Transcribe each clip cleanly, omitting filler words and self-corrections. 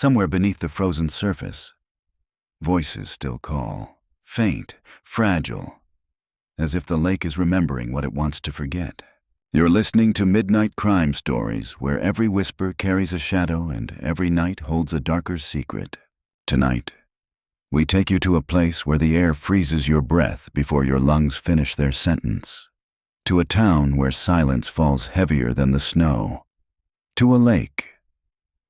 Somewhere beneath the frozen surface, voices still call, faint, fragile, as if the lake is remembering what it wants to forget. You're listening to Midnight Crime Stories, where every whisper carries a shadow and every night holds a darker secret. Tonight, we take you to a place where the air freezes your breath before your lungs finish their sentence. To a town where silence falls heavier than the snow. To a lake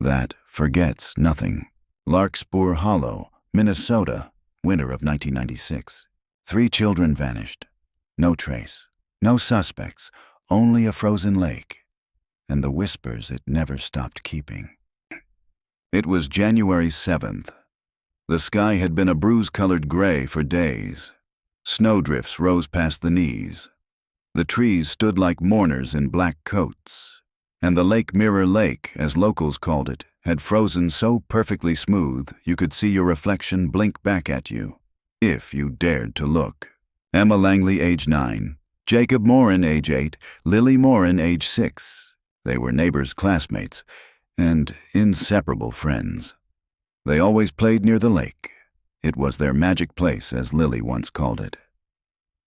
that forgets nothing. Larkspur Hollow, Minnesota, winter of 1996. 3 children vanished. No trace, no suspects, only a frozen lake, and the whispers it never stopped keeping. It was January 7th. The sky had been a bruise-colored gray for days. Snowdrifts rose past the knees. The trees stood like mourners in black coats, and the Lake Mirror Lake, as locals called it, had frozen so perfectly smooth you could see your reflection blink back at you, if you dared to look. Emma Langley, age 9, Jacob Morin, age 8, Lily Morin, age 6. They were neighbors, classmates, and inseparable friends. They always played near the lake. It was their magic place, as Lily once called it.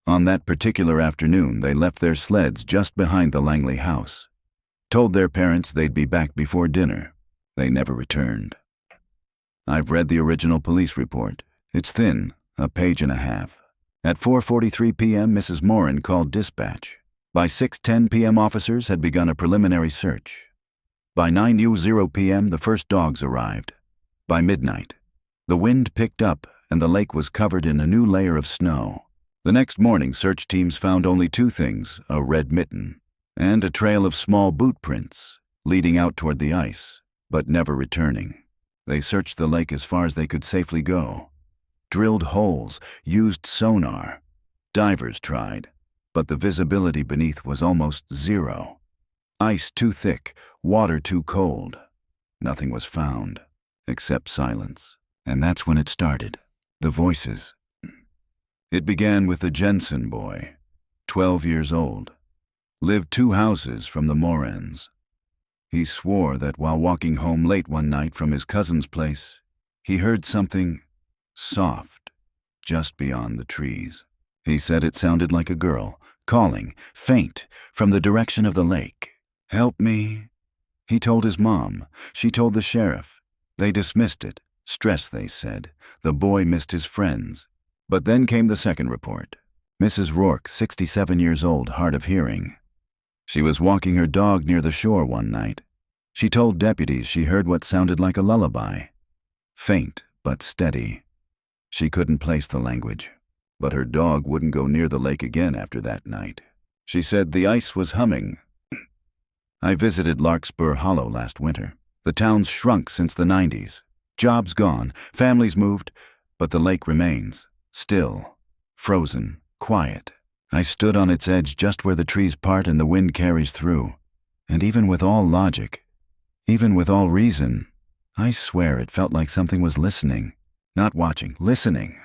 On that particular afternoon, they left their sleds just behind the Langley house. Told their parents they'd be back before dinner. They never returned. I've read the original police report. It's thin, a page and a half. At 4:43 p.m., Mrs. Morin called dispatch. By 6:10 p.m., officers had begun a preliminary search. By 9:00 p.m., the first dogs arrived. By midnight, the wind picked up and the lake was covered in a new layer of snow. The next morning, search teams found only 2 things, a red mitten and a trail of small boot prints leading out toward the ice, but never returning. They searched the lake as far as they could safely go. Drilled holes, used sonar. Divers tried, but the visibility beneath was almost zero. Ice too thick, water too cold. Nothing was found, except silence. And that's when it started. The voices. It began with the Jensen boy, 12 years old. Lived 2 houses from the Morans. He swore that while walking home late one night from his cousin's place, he heard something soft just beyond the trees. He said it sounded like a girl, calling, faint, from the direction of the lake. "Help me." He told his mom. She told the sheriff. They dismissed it. Stress, they said. The boy missed his friends. But then came the second report. Mrs. Rourke, 67 years old, hard of hearing. She was walking her dog near the shore one night. She told deputies she heard what sounded like a lullaby. Faint, but steady. She couldn't place the language, but her dog wouldn't go near the lake again after that night. She said the ice was humming. I visited Larkspur Hollow last winter. The town's shrunk since the 90s. Jobs gone, families moved, but the lake remains. Still, frozen, quiet. I stood on its edge just where the trees part and the wind carries through. And even with all logic, even with all reason, I swear it felt like something was listening. Not watching, listening.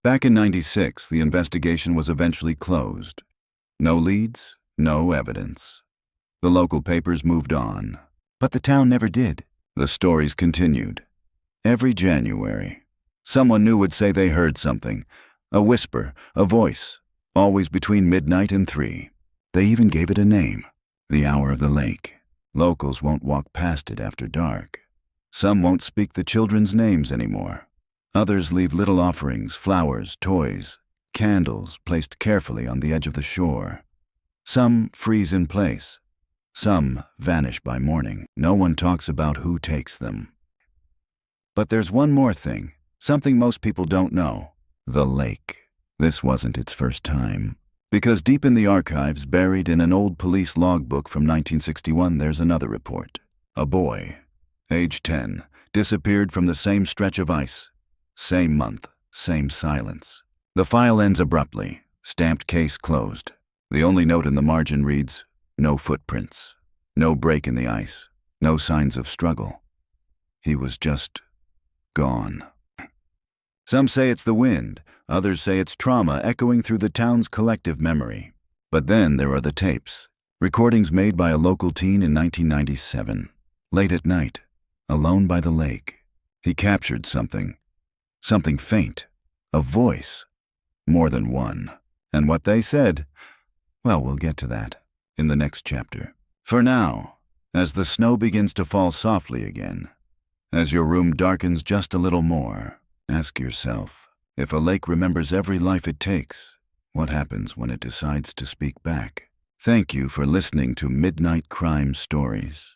Back in '96, the investigation was eventually closed. No leads, no evidence. The local papers moved on. But the town never did. The stories continued. Every January, someone new would say they heard something. A whisper, a voice, always between midnight and 3. They even gave it a name, the Hour of the Lake. Locals won't walk past it after dark. Some won't speak the children's names anymore. Others leave little offerings, flowers, toys, candles placed carefully on the edge of the shore. Some freeze in place. Some vanish by morning. No one talks about who takes them. But there's one more thing, something most people don't know. The lake. This wasn't its first time. Because deep in the archives, buried in an old police logbook from 1961, there's another report. A boy, age 10, disappeared from the same stretch of ice. Same month, same silence. The file ends abruptly. Stamped case closed. The only note in the margin reads, "No footprints. No break in the ice. No signs of struggle." He was just gone. Some say it's the wind. Others say it's trauma echoing through the town's collective memory. But then there are the tapes. Recordings made by a local teen in 1997. Late at night. alone by the lake. He captured something faint, a voice, more than one. And what they said, well, we'll get to that in the next chapter. For now, as the snow begins to fall softly again, as your room darkens just a little more, ask yourself, if a lake remembers every life it takes, what happens when it decides to speak back? Thank you for listening to Midnight Crime Stories.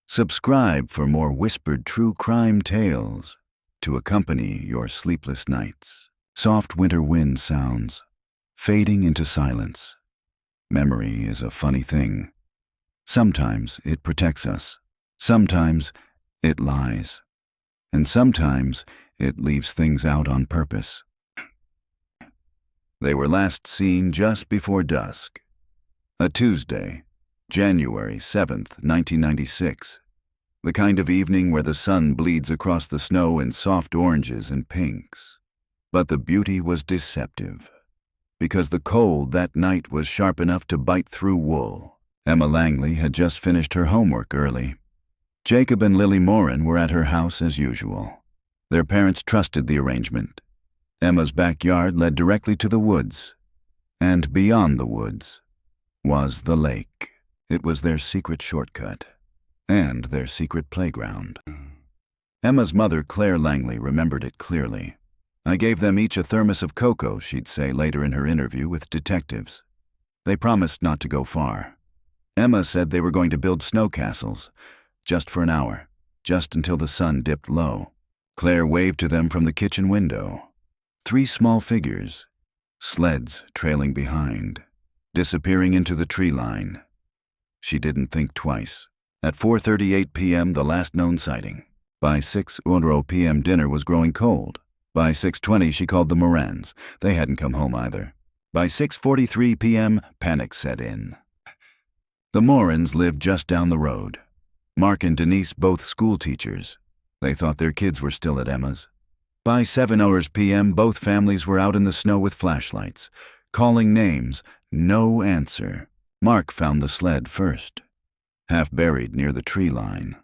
Subscribe for more whispered true crime tales to accompany your sleepless nights. Soft winter wind sounds, fading into silence. Memory is a funny thing. Sometimes it protects us. Sometimes it lies. And sometimes it leaves things out on purpose. They were last seen just before dusk. A Tuesday, January 7th, 1996. The kind of evening where the sun bleeds across the snow in soft oranges and pinks. But the beauty was deceptive, because the cold that night was sharp enough to bite through wool. Emma Langley had just finished her homework early. Jacob and Lily Morin were at her house as usual. Their parents trusted the arrangement. Emma's backyard led directly to the woods, and beyond the woods was the lake. It was their secret shortcut, and their secret playground. Emma's mother, Claire Langley, remembered it clearly. I gave them each a thermos of cocoa, she'd say later in her interview with detectives. They promised not to go far. Emma said they were going to build snow castles, just for an hour, just until the sun dipped low. Claire waved to them from the kitchen window. 3 small figures, sleds trailing behind, disappearing into the tree line. She didn't think twice. At 4:38 p.m., the last known sighting. By 6:00 p.m., dinner was growing cold. By 6:20, she called the Morans. They hadn't come home either. By 6:43 p.m., panic set in. The Morans lived just down the road. Mark and Denise, both school teachers. They thought their kids were still at Emma's. By 7:00 p.m., both families were out in the snow with flashlights, calling names, no answer. Mark found the sled first, half buried near the tree line.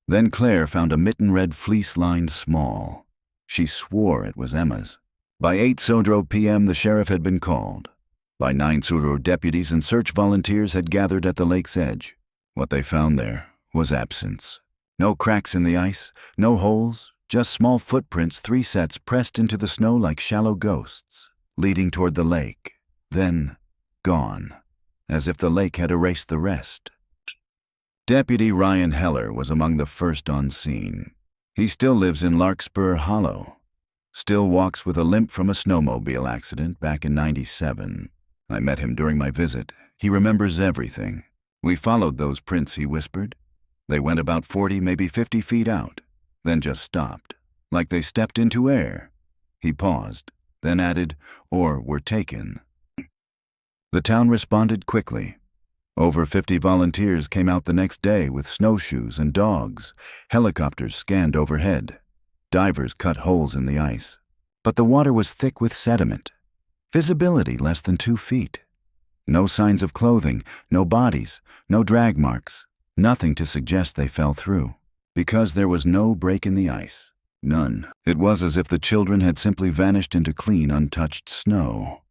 Then Claire found a mitten-red fleece-lined small. She swore it was Emma's. By 8:00 p.m., the sheriff had been called. By 9:00, deputies and search volunteers had gathered at the lake's edge. What they found there was absence. No cracks in the ice, no holes, just small footprints, 3 sets pressed into the snow like shallow ghosts, leading toward the lake, then gone, as if the lake had erased the rest. Deputy Ryan Heller was among the first on scene. He still lives in Larkspur Hollow, still walks with a limp from a snowmobile accident back in '97. I met him during my visit. He remembers everything. We followed those prints, he whispered. They went about 40, maybe 50 feet out, then just stopped, like they stepped into air. He paused, then added, or were taken. The town responded quickly. Over 50 volunteers came out the next day with snowshoes and dogs. Helicopters scanned overhead. Divers cut holes in the ice. But the water was thick with sediment. Visibility less than 2 feet. No signs of clothing, no bodies, no drag marks. Nothing to suggest they fell through. Because there was no break in the ice. None. It was as if the children had simply vanished into clean, untouched snow.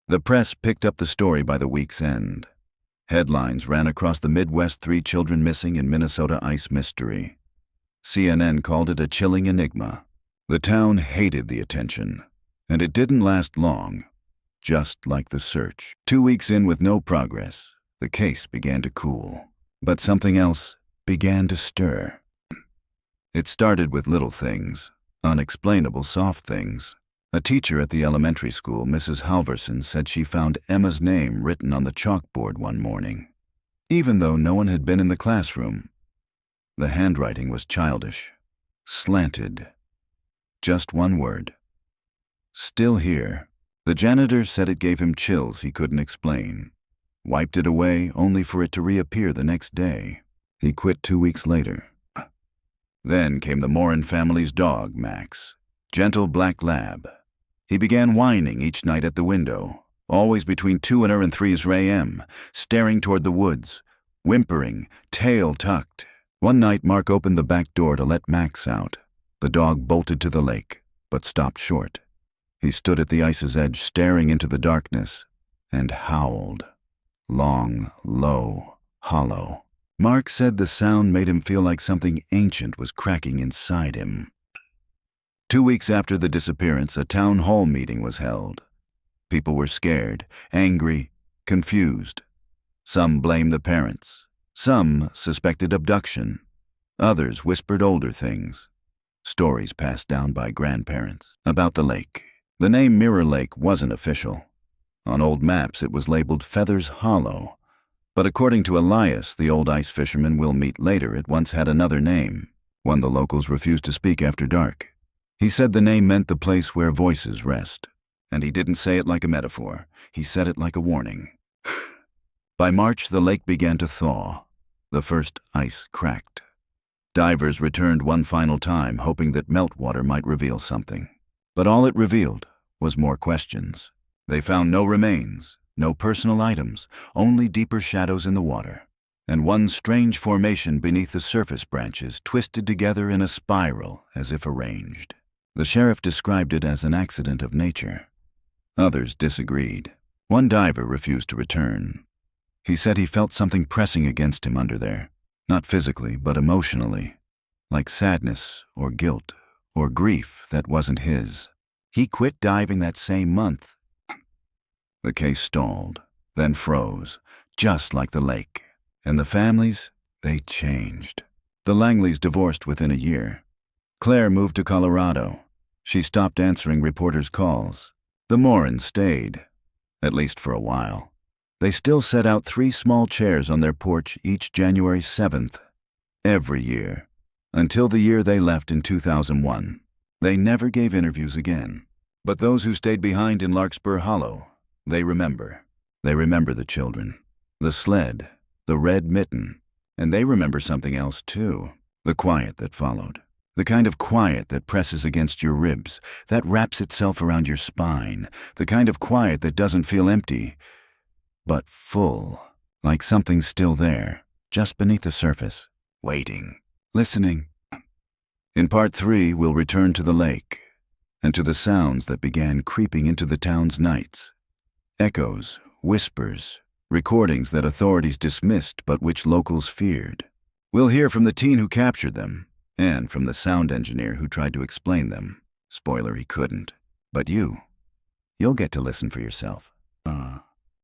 The press picked up the story by the week's end. Headlines ran across the Midwest: 3 children missing in Minnesota ice mystery. CNN called it a chilling enigma. The town hated the attention, and it didn't last long, just like the search. 2 weeks in with no progress, the case began to cool. But something else began to stir. It started with little things, unexplainable soft things. A teacher at the elementary school, Mrs. Halverson, said she found Emma's name written on the chalkboard one morning, even though no one had been in the classroom. The handwriting was childish, slanted. Just one word. Still here. The janitor said it gave him chills he couldn't explain. Wiped it away only for it to reappear the next day. He quit 2 weeks later. Then came the Morin family's dog, Max. Gentle black lab. He began whining each night at the window, always between 2 and 3 a.m., staring toward the woods, whimpering, tail tucked. One night, Mark opened the back door to let Max out. The dog bolted to the lake, but stopped short. He stood at the ice's edge, staring into the darkness, and howled. Long, low, hollow. Mark said the sound made him feel like something ancient was cracking inside him. 2 weeks after the disappearance, a town hall meeting was held. People were scared, angry, confused. Some blamed the parents. Some suspected abduction. Others whispered older things. Stories passed down by grandparents about the lake. The name Mirror Lake wasn't official. On old maps, it was labeled Feathers Hollow. But according to Elias, the old ice fisherman we'll meet later, it once had another name, one the locals refused to speak after dark. He said the name meant the place where voices rest. And he didn't say it like a metaphor. He said it like a warning. By March, the lake began to thaw. The first ice cracked. Divers returned one final time, hoping that meltwater might reveal something. But all it revealed was more questions. They found no remains, no personal items, only deeper shadows in the water. And one strange formation beneath the surface branches twisted together in a spiral as if arranged. The sheriff described it as an accident of nature. Others disagreed. One diver refused to return. He said he felt something pressing against him under there, not physically, but emotionally, like sadness or guilt or grief that wasn't his. He quit diving that same month. The case stalled, then froze, just like the lake. And the families, they changed. The Langleys divorced within a year. Claire moved to Colorado. She stopped answering reporters' calls. The Morans stayed, at least for a while. They still set out 3 small chairs on their porch each January 7th, every year, until the year they left in 2001. They never gave interviews again. But those who stayed behind in Larkspur Hollow, they remember. They remember the children, the sled, the red mitten, and they remember something else too, the quiet that followed. The kind of quiet that presses against your ribs, that wraps itself around your spine, the kind of quiet that doesn't feel empty, but full, like something's still there, just beneath the surface, waiting, listening. In part 3, we'll return to the lake, and to the sounds that began creeping into the town's nights. Echoes, whispers, recordings that authorities dismissed but which locals feared. We'll hear from the teen who captured them, and from the sound engineer who tried to explain them. Spoiler, he couldn't. But you'll get to listen for yourself.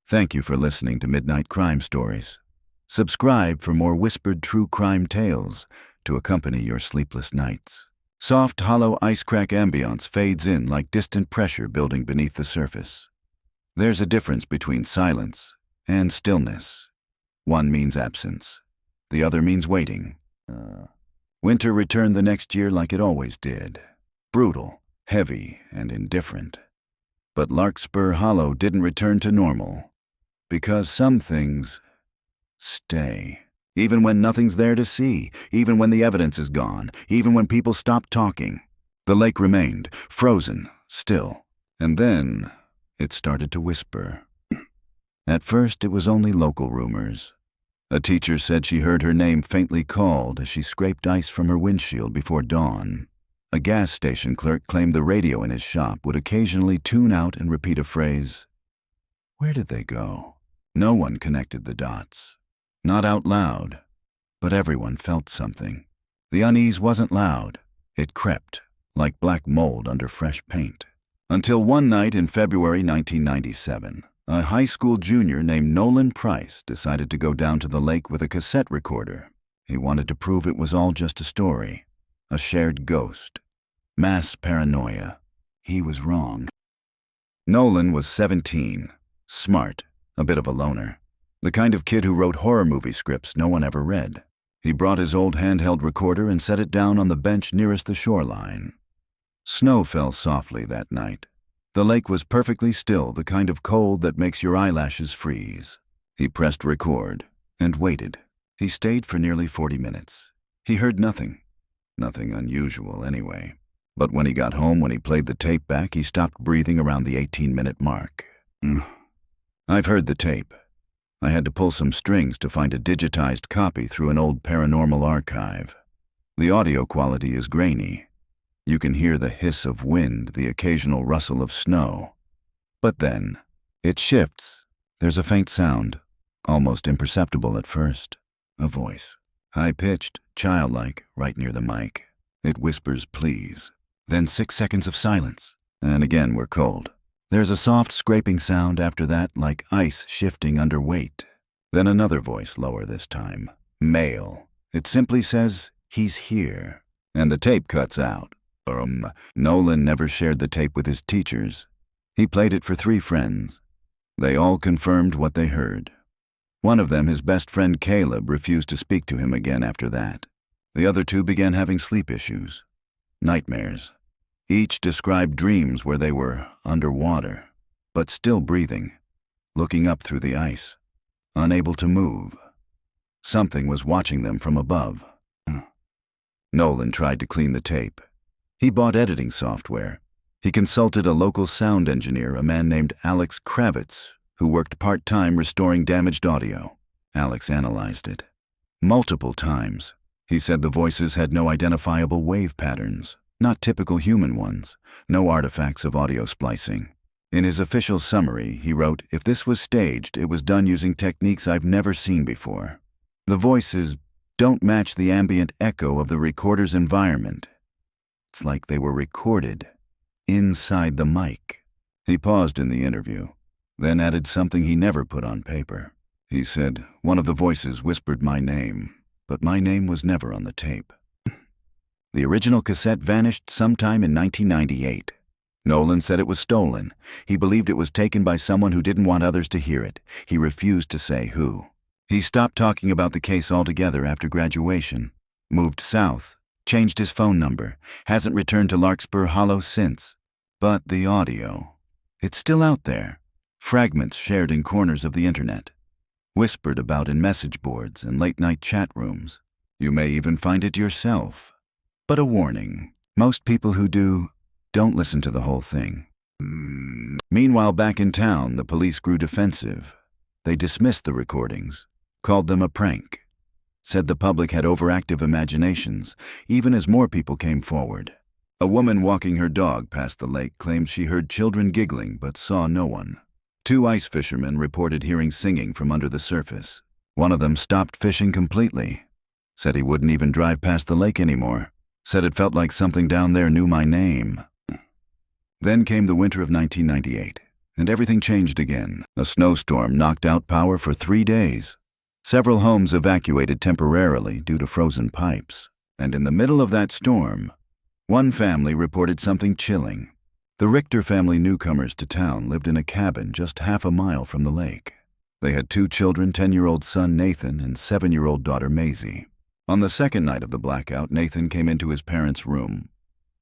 Thank you for listening to Midnight Crime Stories. Subscribe for more whispered true crime tales to accompany your sleepless nights. Soft, hollow ice crack ambience fades in like distant pressure building beneath the surface. There's a difference between silence and stillness. One means absence. The other means waiting. Winter returned the next year like it always did. Brutal, heavy, and indifferent. But Larkspur Hollow didn't return to normal. Because some things stay. Even when nothing's there to see, even when the evidence is gone, even when people stop talking. The lake remained, frozen, still. And then it started to whisper. At first, it was only local rumors. A teacher said she heard her name faintly called as she scraped ice from her windshield before dawn. A gas station clerk claimed the radio in his shop would occasionally tune out and repeat a phrase. Where did they go? No one connected the dots. Not out loud, but everyone felt something. The unease wasn't loud. It crept, like black mold under fresh paint. Until one night in February 1997, a high school junior named Nolan Price decided to go down to the lake with a cassette recorder. He wanted to prove it was all just a story, a shared ghost, mass paranoia. He was wrong. Nolan was 17, smart, a bit of a loner. The kind of kid who wrote horror movie scripts no one ever read. He brought his old handheld recorder and set it down on the bench nearest the shoreline. Snow fell softly that night. The lake was perfectly still, the kind of cold that makes your eyelashes freeze. He pressed record and waited. He stayed for nearly 40 minutes. He heard nothing. Nothing unusual anyway. But when he got home, when he played the tape back, he stopped breathing around the 18-minute mark. I've heard the tape. I had to pull some strings to find a digitized copy through an old paranormal archive. The audio quality is grainy. You can hear the hiss of wind, the occasional rustle of snow. But then, it shifts. There's a faint sound, almost imperceptible at first. A voice. High-pitched, childlike, right near the mic. It whispers please. Then 6 seconds of silence. And again we're cold. There's a soft scraping sound after that, like ice shifting under weight. Then another voice, lower this time. Male. It simply says, he's here. And the tape cuts out. Nolan never shared the tape with his teachers. He played it for 3 friends. They all confirmed what they heard. One of them, his best friend Caleb, refused to speak to him again after that. The other 2 began having sleep issues. Nightmares. Each described dreams where they were underwater, but still breathing, looking up through the ice, unable to move. Something was watching them from above. Nolan tried to clean the tape. He bought editing software. He consulted a local sound engineer, a man named Alex Kravitz, who worked part-time restoring damaged audio. Alex analyzed it. Multiple times. He said the voices had no identifiable wave patterns, not typical human ones, no artifacts of audio splicing. In his official summary, he wrote, "If this was staged, it was done using techniques I've never seen before. The voices don't match the ambient echo of the recorder's environment. It's like they were recorded inside the mic." He paused in the interview, then added something he never put on paper. He said, "One of the voices whispered my name, but my name was never on the tape." The original cassette vanished sometime in 1998. Nolan said it was stolen. He believed it was taken by someone who didn't want others to hear it. He refused to say who. He stopped talking about the case altogether after graduation, moved south, changed his phone number, hasn't returned to Larkspur Hollow since. But the audio, it's still out there. Fragments shared in corners of the internet, whispered about in message boards and late-night chat rooms. You may even find it yourself. But a warning, most people who do don't listen to the whole thing. Meanwhile, back in town, the police grew defensive. They dismissed the recordings, called them a prank, said the public had overactive imaginations, even as more people came forward. A woman walking her dog past the lake claimed she heard children giggling but saw no one. 2 ice fishermen reported hearing singing from under the surface. One of them stopped fishing completely, said he wouldn't even drive past the lake anymore, said it felt like something down there knew my name. Then came the winter of 1998, and everything changed again. A snowstorm knocked out power for 3 days. Several homes evacuated temporarily due to frozen pipes. And in the middle of that storm, one family reported something chilling. The Richter family, newcomers to town, lived in a cabin just half a mile from the lake. They had 2 children, 10-year-old son Nathan and 7-year-old daughter Maisie. On the second night of the blackout, Nathan came into his parents' room.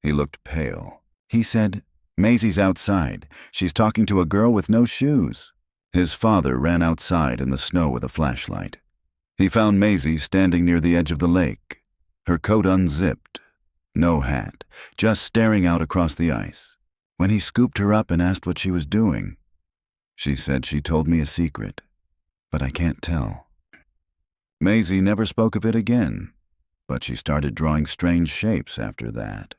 He looked pale. He said, "Maisie's outside. She's talking to a girl with no shoes." His father ran outside in the snow with a flashlight. He found Maisie standing near the edge of the lake, her coat unzipped, no hat, just staring out across the ice. When he scooped her up and asked what she was doing, she said, "She told me a secret, but I can't tell." Maisie never spoke of it again, but she started drawing strange shapes after that.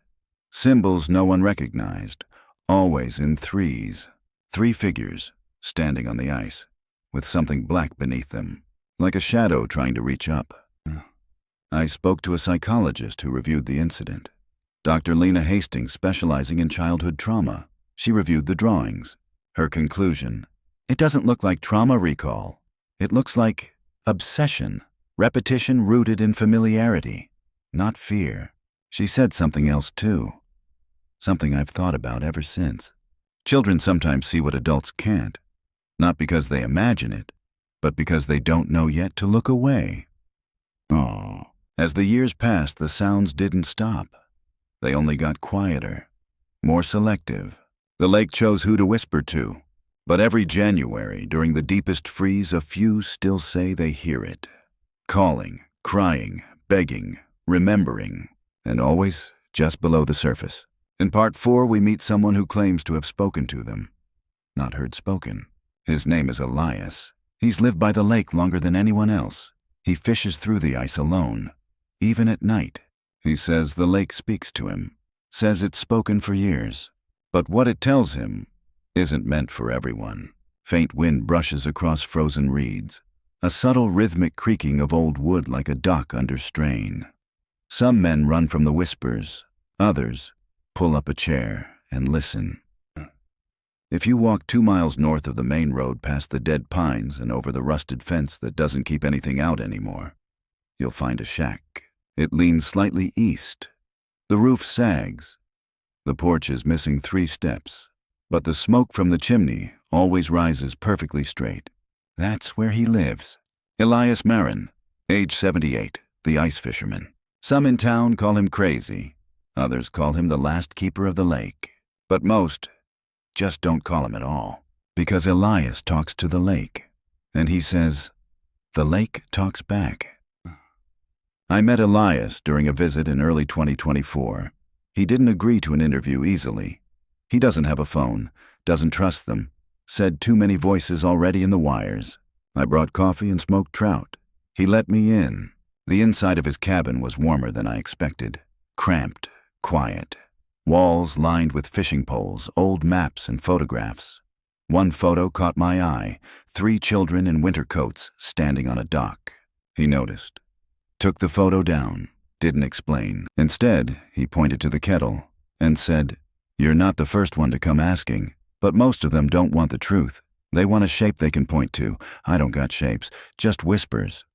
Symbols no one recognized, always in 3s. 3 figures, standing on the ice, with something black beneath them, like a shadow trying to reach up. I spoke to a psychologist who reviewed the incident. Dr. Lena Hastings, specializing in childhood trauma. She reviewed the drawings. Her conclusion, "It doesn't look like trauma recall. It looks like obsession, repetition rooted in familiarity, not fear." She said something else too, something I've thought about ever since. Children sometimes see what adults can't, not because they imagine it, but because they don't know yet to look away. Oh. As the years passed, the sounds didn't stop. They only got quieter, more selective. The lake chose who to whisper to, but every January, during the deepest freeze, a few still say they hear it. Calling, crying, begging, remembering, and always just below the surface. In part 4, we meet someone who claims to have spoken to them, not heard spoken. His name is Elias. He's lived by the lake longer than anyone else. He fishes through the ice alone, even at night. He says the lake speaks to him, says it's spoken for years. But what it tells him isn't meant for everyone. Faint wind brushes across frozen reeds, a subtle rhythmic creaking of old wood like a dock under strain. Some men run from the whispers, others pull up a chair and listen. If you walk 2 miles north of the main road past the dead pines and over the rusted fence that doesn't keep anything out anymore, you'll find a shack. It leans slightly east. The roof sags. The porch is missing 3 steps, but the smoke from the chimney always rises perfectly straight. That's where he lives. Elias Marin, age 78, the ice fisherman. Some in town call him crazy. Others call him the last keeper of the lake. But most just don't call him at all, because Elias talks to the lake, and he says, the lake talks back. I met Elias during a visit in early 2024. He didn't agree to an interview easily. He doesn't have a phone, doesn't trust them, said too many voices already in the wires. I brought coffee and smoked trout. He let me in. The inside of his cabin was warmer than I expected. Cramped, quiet. Walls lined with fishing poles, old maps and photographs. One photo caught my eye, 3 children in winter coats standing on a dock. He noticed. Took the photo down, didn't explain. Instead, he pointed to the kettle and said, "You're not the first one to come asking, but most of them don't want the truth. They want a shape they can point to. I don't got shapes, just whispers."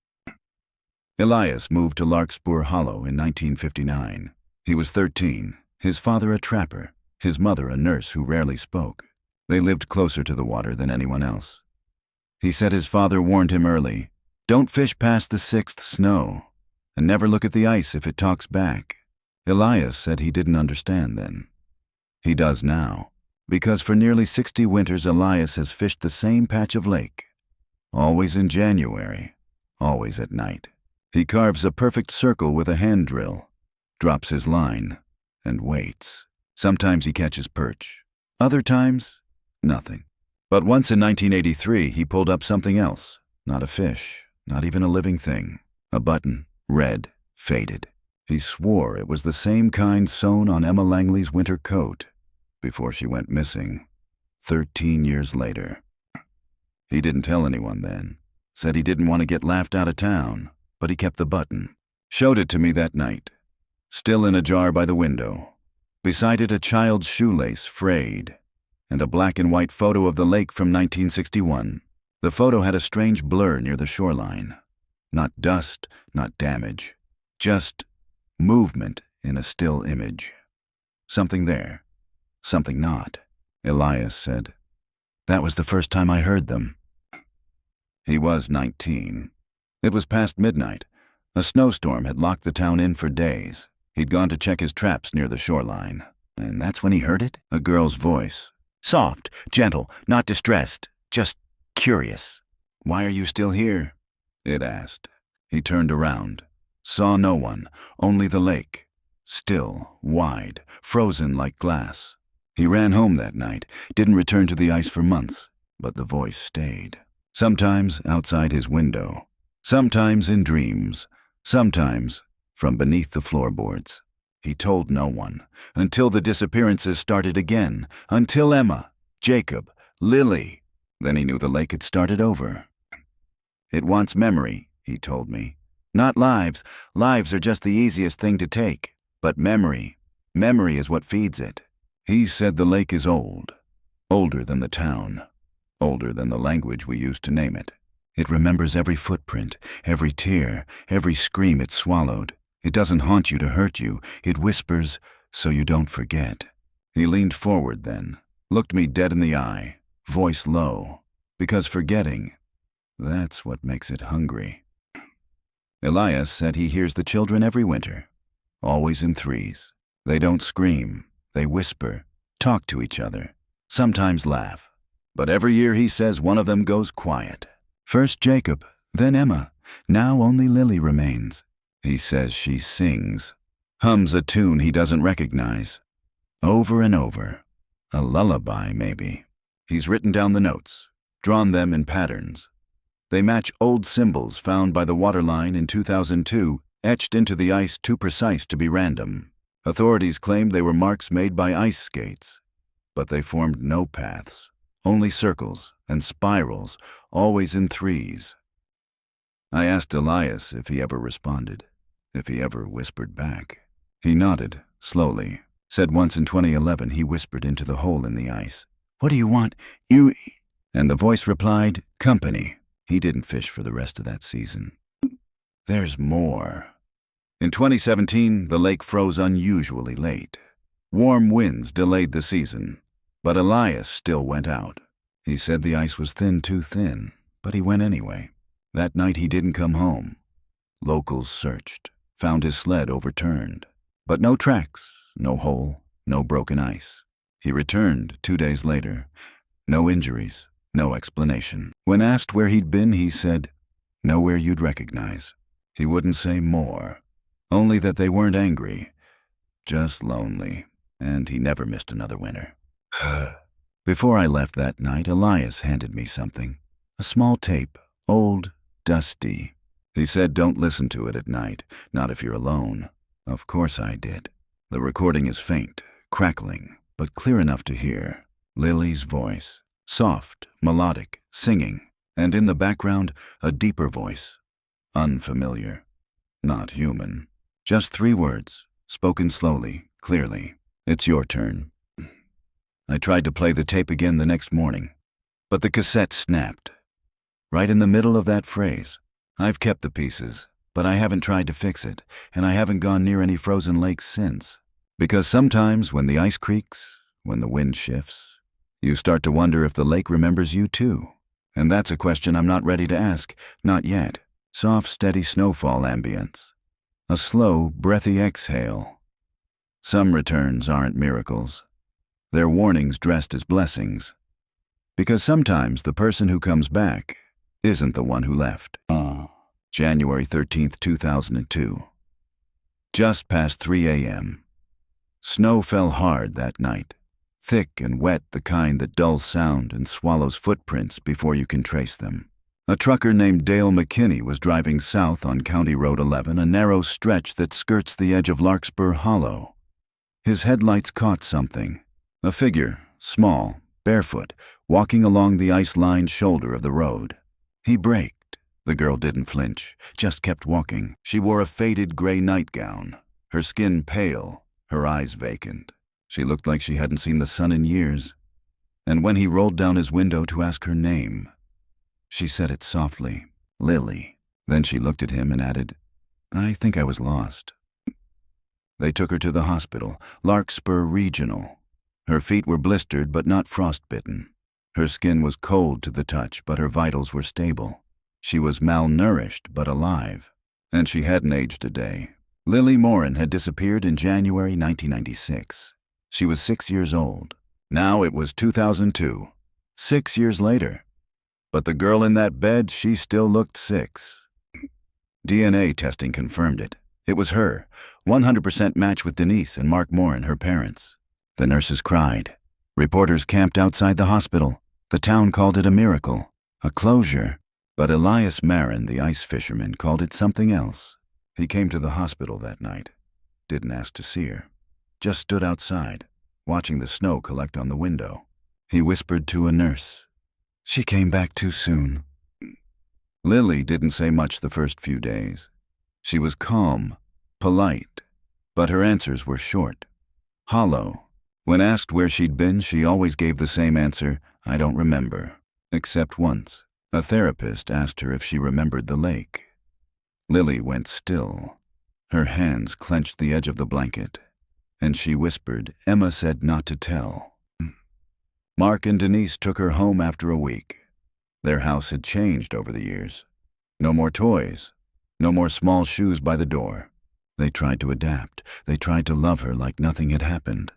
Elias moved to Larkspur Hollow in 1959. He was 13. His father a trapper, his mother a nurse who rarely spoke. They lived closer to the water than anyone else. He said his father warned him early, "Don't fish past the 6th snow, and never look at the ice if it talks back." Elias said he didn't understand then. He does now, because for nearly 60 winters Elias has fished the same patch of lake. Always in January, always at night. He carves a perfect circle with a hand drill, drops his line, and waits. Sometimes he catches perch. Other times, nothing. But once in 1983, he pulled up something else. Not a fish, not even a living thing. A button, red, faded. He swore it was the same kind sewn on Emma Langley's winter coat before she went missing, 13 years later. He didn't tell anyone then. Said he didn't want to get laughed out of town, but he kept the button. Showed it to me that night. Still in a jar by the window. Beside it a child's shoelace frayed, and a black and white photo of the lake from 1961. The photo had a strange blur near the shoreline. Not dust, not damage. Just movement in a still image. Something there, something not. Elias said, "That was the first time I heard them." He was 19. It was past midnight. A snowstorm had locked the town in for days. He'd gone to check his traps near the shoreline. And that's when he heard it? A girl's voice. Soft, gentle, not distressed, just curious. "Why are you still here?" it asked. He turned around. Saw no one, only the lake. Still, wide, frozen like glass. He ran home that night, didn't return to the ice for months, but the voice stayed. Sometimes outside his window. Sometimes in dreams. Sometimes from beneath the floorboards. He told no one, until the disappearances started again, until Emma, Jacob, Lily. Then he knew the lake had started over. "It wants memory," he told me. "Not lives. Lives are just the easiest thing to take. But memory. Memory is what feeds it." He said the lake is old. Older than the town. Older than the language we use to name it. It remembers every footprint, every tear, every scream it swallowed. It doesn't haunt you to hurt you. It whispers so you don't forget. He leaned forward then, looked me dead in the eye, voice low. Because forgetting, that's what makes it hungry. Elias said he hears the children every winter, always in threes. They don't scream, they whisper, talk to each other, sometimes laugh. But every year he says one of them goes quiet. First Jacob, then Emma, now only Lily remains. He says she sings, hums a tune he doesn't recognize. Over and over. A lullaby, maybe. He's written down the notes, drawn them in patterns. They match old symbols found by the waterline in 2002, etched into the ice too precise to be random. Authorities claimed they were marks made by ice skates, but they formed no paths, only circles and spirals, always in threes. I asked Elias if he ever responded, if he ever whispered back. He nodded, slowly, said once in 2011 he whispered into the hole in the ice, "What do you want, eerie?" And the voice replied, "Company." He didn't fish for the rest of that season. There's more. In 2017, the lake froze unusually late. Warm winds delayed the season, but Elias still went out. He said the ice was too thin, but he went anyway. That night he didn't come home. Locals searched, found his sled overturned, but no tracks, no hole, no broken ice. He returned 2 days later. No injuries, no explanation. When asked where he'd been, he said, "Nowhere you'd recognize." He wouldn't say more, only that they weren't angry, just lonely, and he never missed another winter. Before I left that night, Elias handed me something, a small tape, old, dusty. He said don't listen to it at night, not if you're alone. Of course I did. The recording is faint, crackling, but clear enough to hear. Lily's voice, soft, melodic, singing, and in the background, a deeper voice. Unfamiliar, not human. Just 3 words, spoken slowly, clearly. "It's your turn." I tried to play the tape again the next morning, but the cassette snapped. Right in the middle of that phrase. I've kept the pieces, but I haven't tried to fix it, and I haven't gone near any frozen lakes since. Because sometimes when the ice creaks, when the wind shifts, you start to wonder if the lake remembers you too. And that's a question I'm not ready to ask, not yet. Soft, steady snowfall ambience. A slow, breathy exhale. Some returns aren't miracles. They're warnings dressed as blessings. Because sometimes the person who comes back isn't the one who left. January 13th, 2002. Just past 3 a.m. Snow fell hard that night. Thick and wet, the kind that dulls sound and swallows footprints before you can trace them. A trucker named Dale McKinney was driving south on County Road 11, a narrow stretch that skirts the edge of Larkspur Hollow. His headlights caught something. A figure, small, barefoot, walking along the ice-lined shoulder of the road. He braked. The girl didn't flinch, just kept walking. She wore a faded gray nightgown, her skin pale, her eyes vacant. She looked like she hadn't seen the sun in years. And when he rolled down his window to ask her name, she said it softly, "Lily." Then she looked at him and added, "I think I was lost." They took her to the hospital, Larkspur Regional. Her feet were blistered but not frostbitten. Her skin was cold to the touch, but her vitals were stable. She was malnourished but alive, and she hadn't aged a day. Lily Morin had disappeared in January 1996. She was 6 years old. Now it was 2002, 6 years later. But the girl in that bed, she still looked 6. DNA testing confirmed it. It was her, 100% match with Denise and Mark Morin, her parents. The nurses cried. Reporters camped outside the hospital. The town called it a miracle, a closure. But Elias Marin, the ice fisherman, called it something else. He came to the hospital that night. Didn't ask to see her. Just stood outside, watching the snow collect on the window. He whispered to a nurse. She came back too soon. Lily didn't say much the first few days. She was calm, polite, but her answers were short, hollow. When asked where she'd been, she always gave the same answer, "I don't remember." Except once, a therapist asked her if she remembered the lake. Lily went still. Her hands clenched the edge of the blanket, and she whispered, "Emma said not to tell." Mark and Denise took her home after a week. Their house had changed over the years. No more toys, no more small shoes by the door. They tried to adapt. They tried to love her like nothing had happened.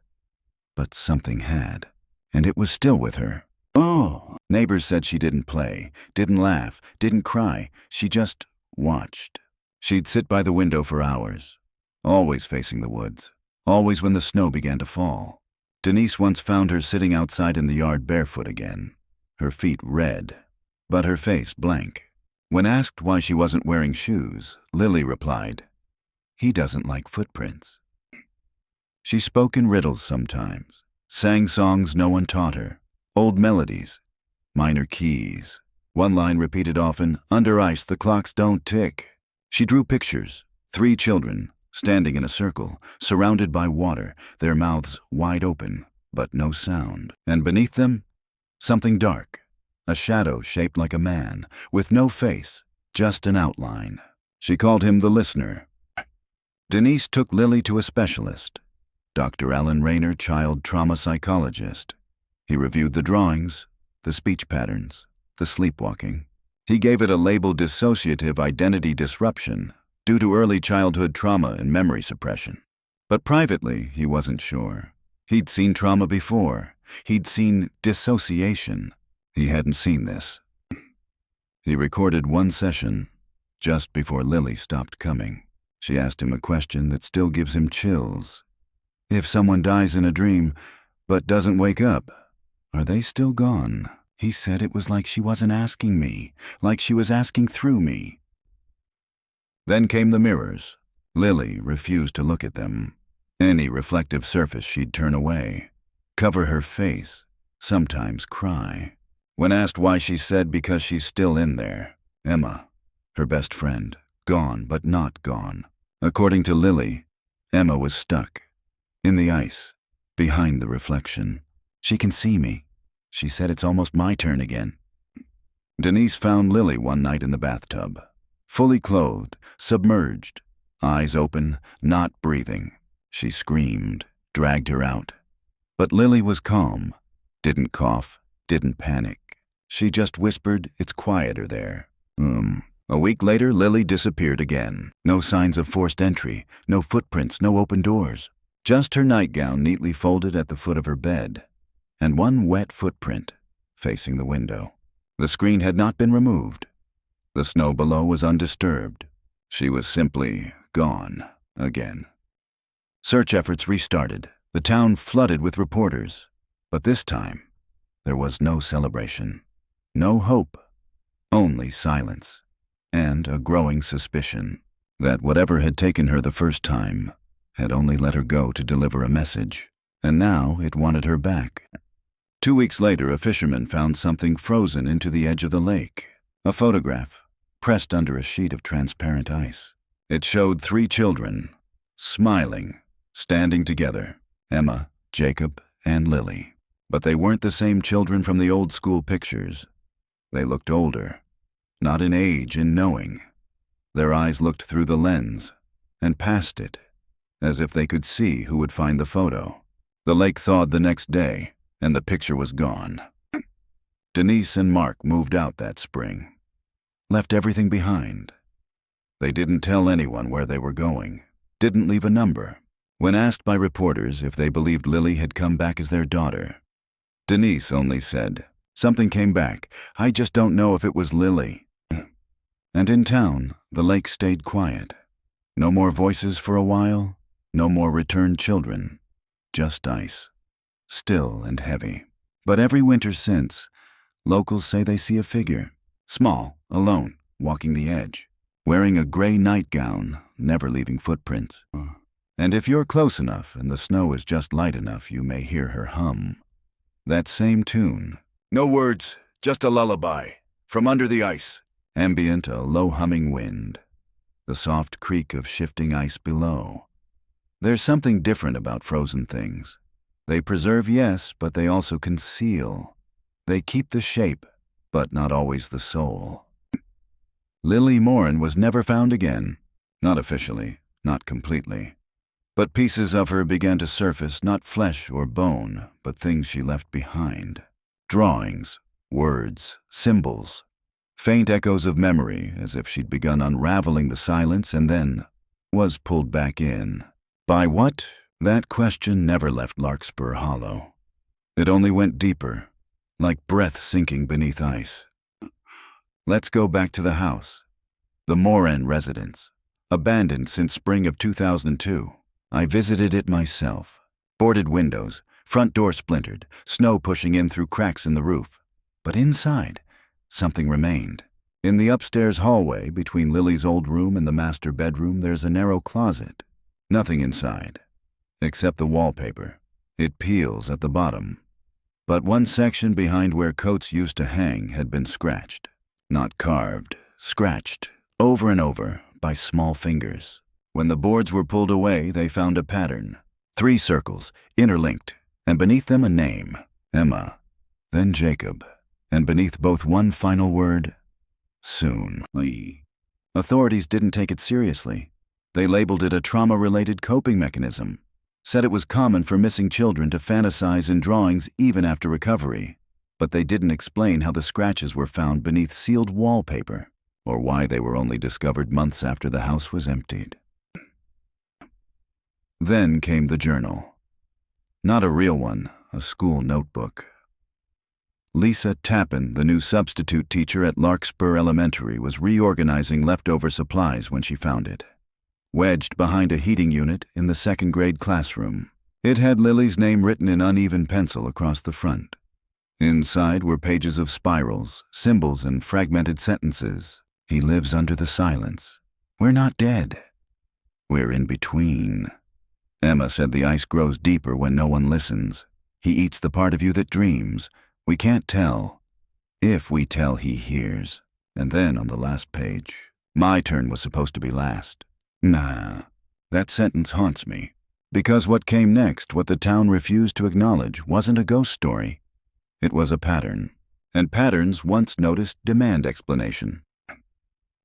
But something had, and it was still with her. Oh! Neighbors said she didn't play, didn't laugh, didn't cry. She just watched. She'd sit by the window for hours, always facing the woods, always when the snow began to fall. Denise once found her sitting outside in the yard barefoot again, her feet red, but her face blank. When asked why she wasn't wearing shoes, Lily replied, "He doesn't like footprints." She spoke in riddles sometimes, sang songs no one taught her, old melodies, minor keys. One line repeated often, "Under ice, the clocks don't tick." She drew pictures, 3 children, standing in a circle, surrounded by water, their mouths wide open, but no sound. And beneath them, something dark, a shadow shaped like a man, with no face, just an outline. She called him the listener. Denise took Lily to a specialist, Dr. Alan Rayner, child trauma psychologist. He reviewed the drawings, the speech patterns, the sleepwalking. He gave it a label: dissociative identity disruption, due to early childhood trauma and memory suppression. But privately, he wasn't sure. He'd seen trauma before. He'd seen dissociation. He hadn't seen this. He recorded one session just before Lily stopped coming. She asked him a question that still gives him chills. If someone dies in a dream but doesn't wake up, are they still gone? He said it was like she wasn't asking me, like she was asking through me. Then came the mirrors. Lily refused to look at them. Any reflective surface she'd turn away, cover her face, sometimes cry. When asked why, she said because she's still in there. Emma, her best friend, gone but not gone. According to Lily, Emma was stuck in the ice, behind the reflection. She can see me. She said it's almost my turn again. Denise found Lily one night in the bathtub, fully clothed, submerged, eyes open, not breathing. She screamed, dragged her out. But Lily was calm, didn't cough, didn't panic. She just whispered, "It's quieter there." A week later, Lily disappeared again. No signs of forced entry, no footprints, no open doors. Just her nightgown neatly folded at the foot of her bed, and one wet footprint facing the window. The screen had not been removed. The snow below was undisturbed. She was simply gone again. Search efforts restarted. The town flooded with reporters. But this time, there was no celebration, no hope, only silence, and a growing suspicion that whatever had taken her the first time had only let her go to deliver a message, and now it wanted her back. 2 weeks later, a fisherman found something frozen into the edge of the lake, a photograph pressed under a sheet of transparent ice. It showed 3 children, smiling, standing together, Emma, Jacob, and Lily. But they weren't the same children from the old school pictures. They looked older, not in age, in knowing. Their eyes looked through the lens and past it, as if they could see who would find the photo. The lake thawed the next day, and the picture was gone. Denise and Mark moved out that spring, left everything behind. They didn't tell anyone where they were going, didn't leave a number. When asked by reporters if they believed Lily had come back as their daughter, Denise only said, "Something came back. I just don't know if it was Lily." And in town, the lake stayed quiet. No more voices for a while, no more returned children, just ice, still and heavy. But every winter since, locals say they see a figure, small, alone, walking the edge, wearing a gray nightgown, never leaving footprints. And if you're close enough and the snow is just light enough, you may hear her hum that same tune. No words, just a lullaby, from under the ice. Ambient, a low humming wind, the soft creak of shifting ice below. There's something different about frozen things. They preserve, yes, but they also conceal. They keep the shape, but not always the soul. Lily Morin was never found again. Not officially, not completely. But pieces of her began to surface, not flesh or bone, but things she left behind. Drawings, words, symbols, faint echoes of memory, as if she'd begun unraveling the silence and then was pulled back in. By what? That question never left Larkspur Hollow. It only went deeper, like breath sinking beneath ice. Let's go back to the house. The Morin residence, abandoned since spring of 2002. I visited it myself. Boarded windows, front door splintered, snow pushing in through cracks in the roof. But inside, something remained. In the upstairs hallway between Lily's old room and the master bedroom, there's a narrow closet. Nothing inside, except the wallpaper. It peels at the bottom. But one section behind where coats used to hang had been scratched. Not carved, scratched, over and over, by small fingers. When the boards were pulled away, they found a pattern. 3 circles, interlinked, and beneath them a name, Emma, then Jacob, and beneath both one final word, soon. Authorities didn't take it seriously. They labeled it a trauma-related coping mechanism, said it was common for missing children to fantasize in drawings even after recovery, but they didn't explain how the scratches were found beneath sealed wallpaper, or why they were only discovered months after the house was emptied. Then came the journal. Not a real one, a school notebook. Lisa Tappan, the new substitute teacher at Larkspur Elementary, was reorganizing leftover supplies when she found it. Wedged behind a heating unit in the second-grade classroom, it had Lily's name written in uneven pencil across the front. Inside were pages of spirals, symbols, and fragmented sentences. He lives under the silence. We're not dead. We're in between. Emma said the ice grows deeper when no one listens. He eats the part of you that dreams. We can't tell. If we tell, he hears. And then on the last page, my turn was supposed to be last. Nah, that sentence haunts me. Because what came next, what the town refused to acknowledge, wasn't a ghost story. It was a pattern. And patterns, once noticed, demand explanation.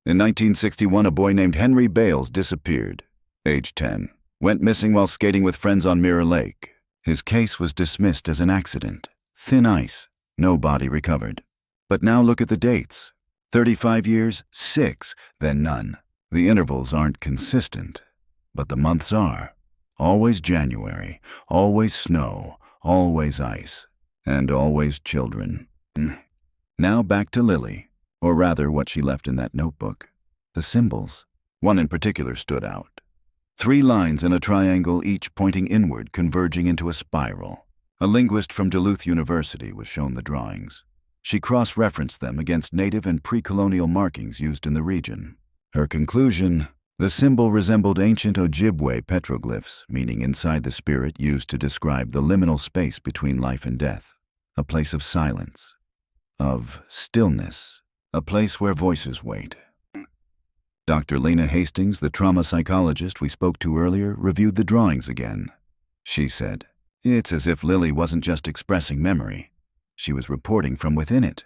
In 1961, a boy named Henry Bales disappeared, age 10. Went missing while skating with friends on Mirror Lake. His case was dismissed as an accident. Thin ice, no body recovered. But now look at the dates. 35 years, 6, then none. The intervals aren't consistent, but the months are. Always January, always snow, always ice, and always children. Now back to Lily, or rather what she left in that notebook. The symbols. One in particular stood out. 3 lines in a triangle, each pointing inward, converging into a spiral. A linguist from Duluth University was shown the drawings. She cross-referenced them against native and pre-colonial markings used in the region. Her conclusion: the symbol resembled ancient Ojibwe petroglyphs, meaning inside the spirit used to describe the liminal space between life and death, a place of silence, of stillness, a place where voices wait. Dr. Lena Hastings, the trauma psychologist we spoke to earlier, reviewed the drawings again. She said, "It's as if Lily wasn't just expressing memory. She was reporting from within it,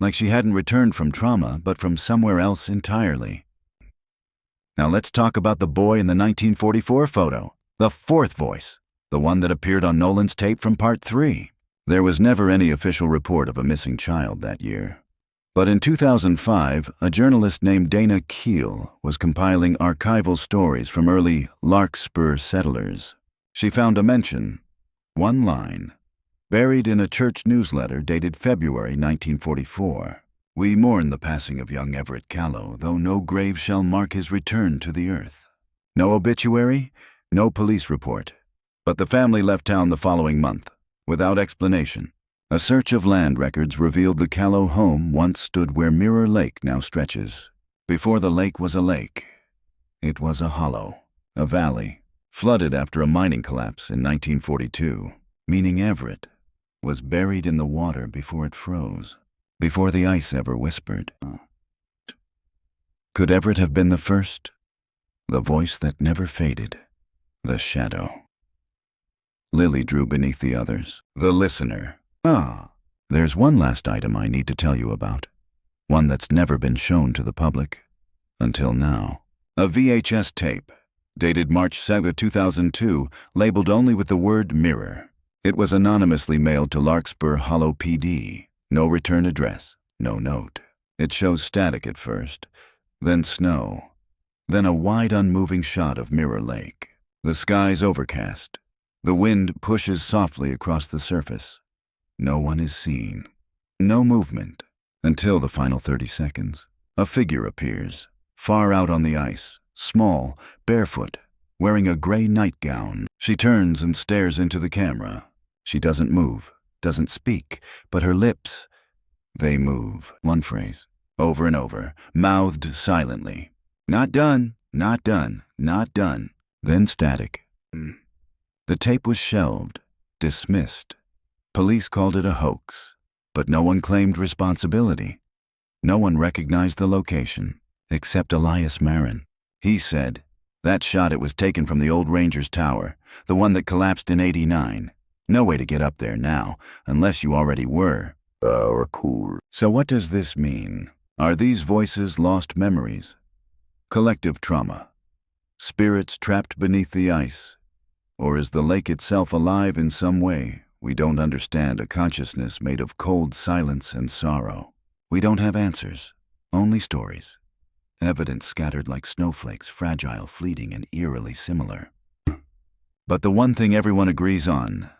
like she hadn't returned from trauma, but from somewhere else entirely." Now let's talk about the boy in the 1944 photo, the 4th voice, the one that appeared on Nolan's tape from Part 3. There was never any official report of a missing child that year. But in 2005, a journalist named Dana Keel was compiling archival stories from early Larkspur settlers. She found a mention, 1 line, buried in a church newsletter dated February 1944. "We mourn the passing of young Everett Callow, though no grave shall mark his return to the earth." No obituary, no police report. But the family left town the following month, without explanation. A search of land records revealed the Callow home once stood where Mirror Lake now stretches. Before the lake was a lake, it was a hollow, a valley, flooded after a mining collapse in 1942, meaning Everett was buried in the water before it froze. Before the ice ever whispered. Could Everett have been the first? The voice that never faded. The shadow. Lily drew beneath the others. The listener. There's one last item I need to tell you about. One that's never been shown to the public. Until now. A VHS tape, dated March 2, 2002, labeled only with the word mirror. It was anonymously mailed to Larkspur Hollow PD. No return address, no note. It shows static at first, then snow, then a wide unmoving shot of Mirror Lake. The sky's overcast. The wind pushes softly across the surface. No one is seen. No movement. Until the final 30 seconds. A figure appears, far out on the ice, small, barefoot, wearing a gray nightgown. She turns and stares into the camera. She doesn't move. Doesn't speak, but her lips, they move. One phrase. over and over, mouthed silently. Not done, not done, not done. Then static. The tape was shelved, dismissed. Police called it a hoax, but no one claimed responsibility. No one recognized the location, except Elias Marin. He said, that shot it was taken from the old Ranger's Tower, the one that collapsed in '89. No way to get up there now, unless you already were. Cool. So what does this mean? Are these voices lost memories? Collective trauma? Spirits trapped beneath the ice? Or is the lake itself alive in some way? We don't understand a consciousness made of cold silence and sorrow. We don't have answers, only stories. Evidence scattered like snowflakes, fragile, fleeting, and eerily similar. But the one thing everyone agrees on,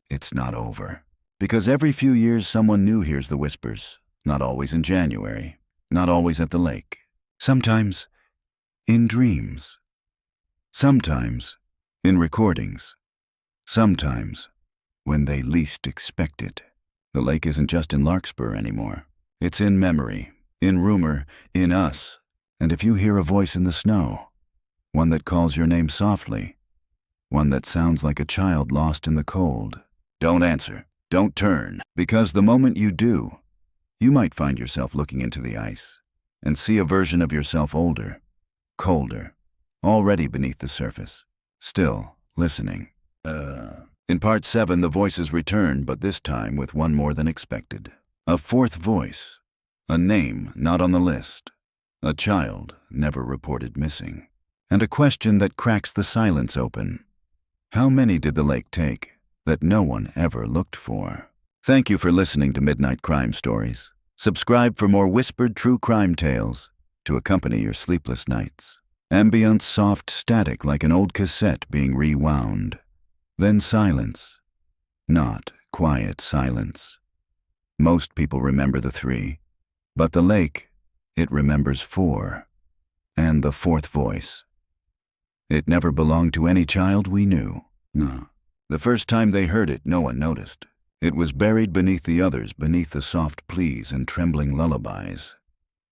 it's not over. Because every few years someone new hears the whispers, not always in January, not always at the lake. Sometimes in dreams. Sometimes in recordings. Sometimes when they least expect it. The lake isn't just in Larkspur anymore. It's in memory, in rumor, in us. And if you hear a voice in the snow, one that calls your name softly, one that sounds like a child lost in the cold, don't answer, don't turn, because the moment you do, you might find yourself looking into the ice and see a version of yourself older, colder, already beneath the surface, still listening. In part 7, the voices return, but this time with one more than expected. A fourth voice, a name not on the list, a child never reported missing, and a question that cracks the silence open. How many did the lake take that no one ever looked for? Thank you for listening to Midnight Crime Stories. Subscribe for more whispered true crime tales to accompany your sleepless nights. Ambient soft static like an old cassette being rewound. Then silence. Not quiet silence. Most people remember the 3, but the lake, it remembers 4. And the fourth voice. It never belonged to any child we knew. No. The first time they heard it, no one noticed. It was buried beneath the others, beneath the soft pleas and trembling lullabies.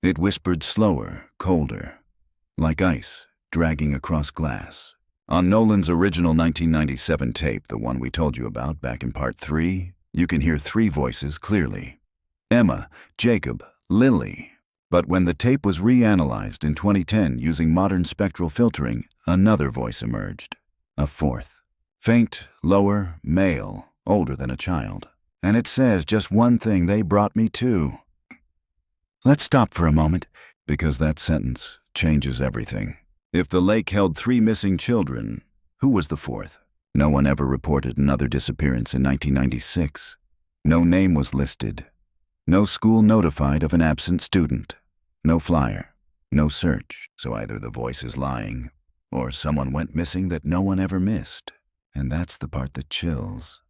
It whispered slower, colder, like ice dragging across glass. On Nolan's original 1997 tape, the one we told you about back in part 3, you can hear 3 voices clearly. Emma, Jacob, Lily. But when the tape was reanalyzed in 2010 using modern spectral filtering, another voice emerged. A fourth. Faint, lower, male, older than a child. And it says just one thing: they brought me to. Let's stop for a moment, because that sentence changes everything. If the lake held 3 missing children, who was the 4th? No one ever reported another disappearance in 1996. No name was listed. No school notified of an absent student. No flyer. No search. So either the voice is lying, or someone went missing that no one ever missed. And that's the part that chills.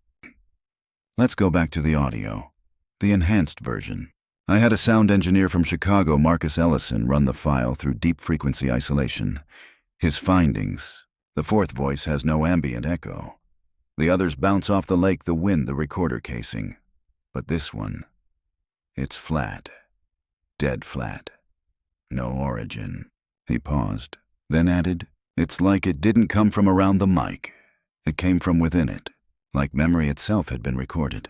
Let's go back to the audio, the enhanced version. I had a sound engineer from Chicago, Marcus Ellison, run the file through deep frequency isolation. His findings: the 4th voice has no ambient echo. The others bounce off the lake, the wind, the recorder casing. But this one, it's flat. Dead flat. No origin. He paused, then added, it's like it didn't come from around the mic. It came from within it, like memory itself had been recorded.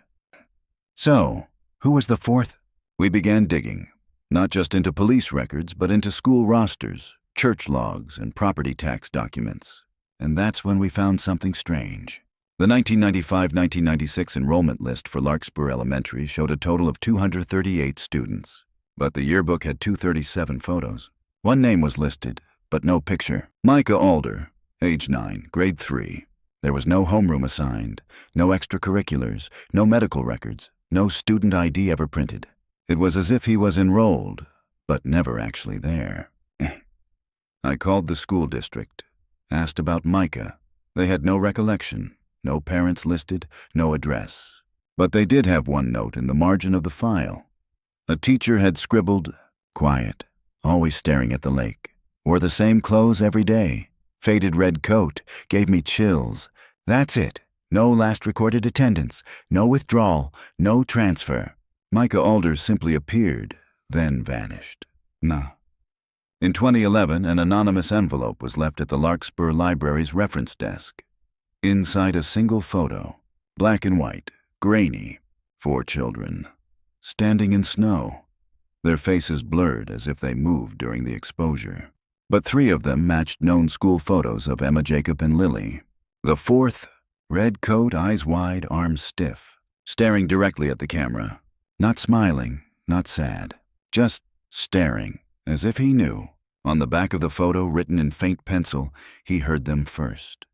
So, who was the 4th? We began digging, not just into police records, but into school rosters, church logs, and property tax documents. And that's when we found something strange. The 1995-1996 enrollment list for Larkspur Elementary showed a total of 238 students, but the yearbook had 237 photos. One name was listed, but no picture. Micah Alder, age 9, grade 3. There was no homeroom assigned, no extracurriculars, no medical records, no student ID ever printed. It was as if he was enrolled, but never actually there. I called the school district, asked about Micah. They had no recollection, no parents listed, no address. But they did have one note in the margin of the file. A teacher had scribbled, quiet, always staring at the lake. Wore the same clothes every day. Faded red coat, gave me chills. That's it. No last recorded attendance, no withdrawal, no transfer. Micah Alder simply appeared, then vanished. Nah. In 2011, an anonymous envelope was left at the Larkspur Library's reference desk. Inside a single photo, black and white, grainy, 4 children, standing in snow, their faces blurred as if they moved during the exposure. But 3 of them matched known school photos of Emma, Jacob, and Lily. The 4th, red coat, eyes wide, arms stiff, staring directly at the camera. Not smiling, not sad, just staring, as if he knew. On the back of the photo, written in faint pencil, he heard them first.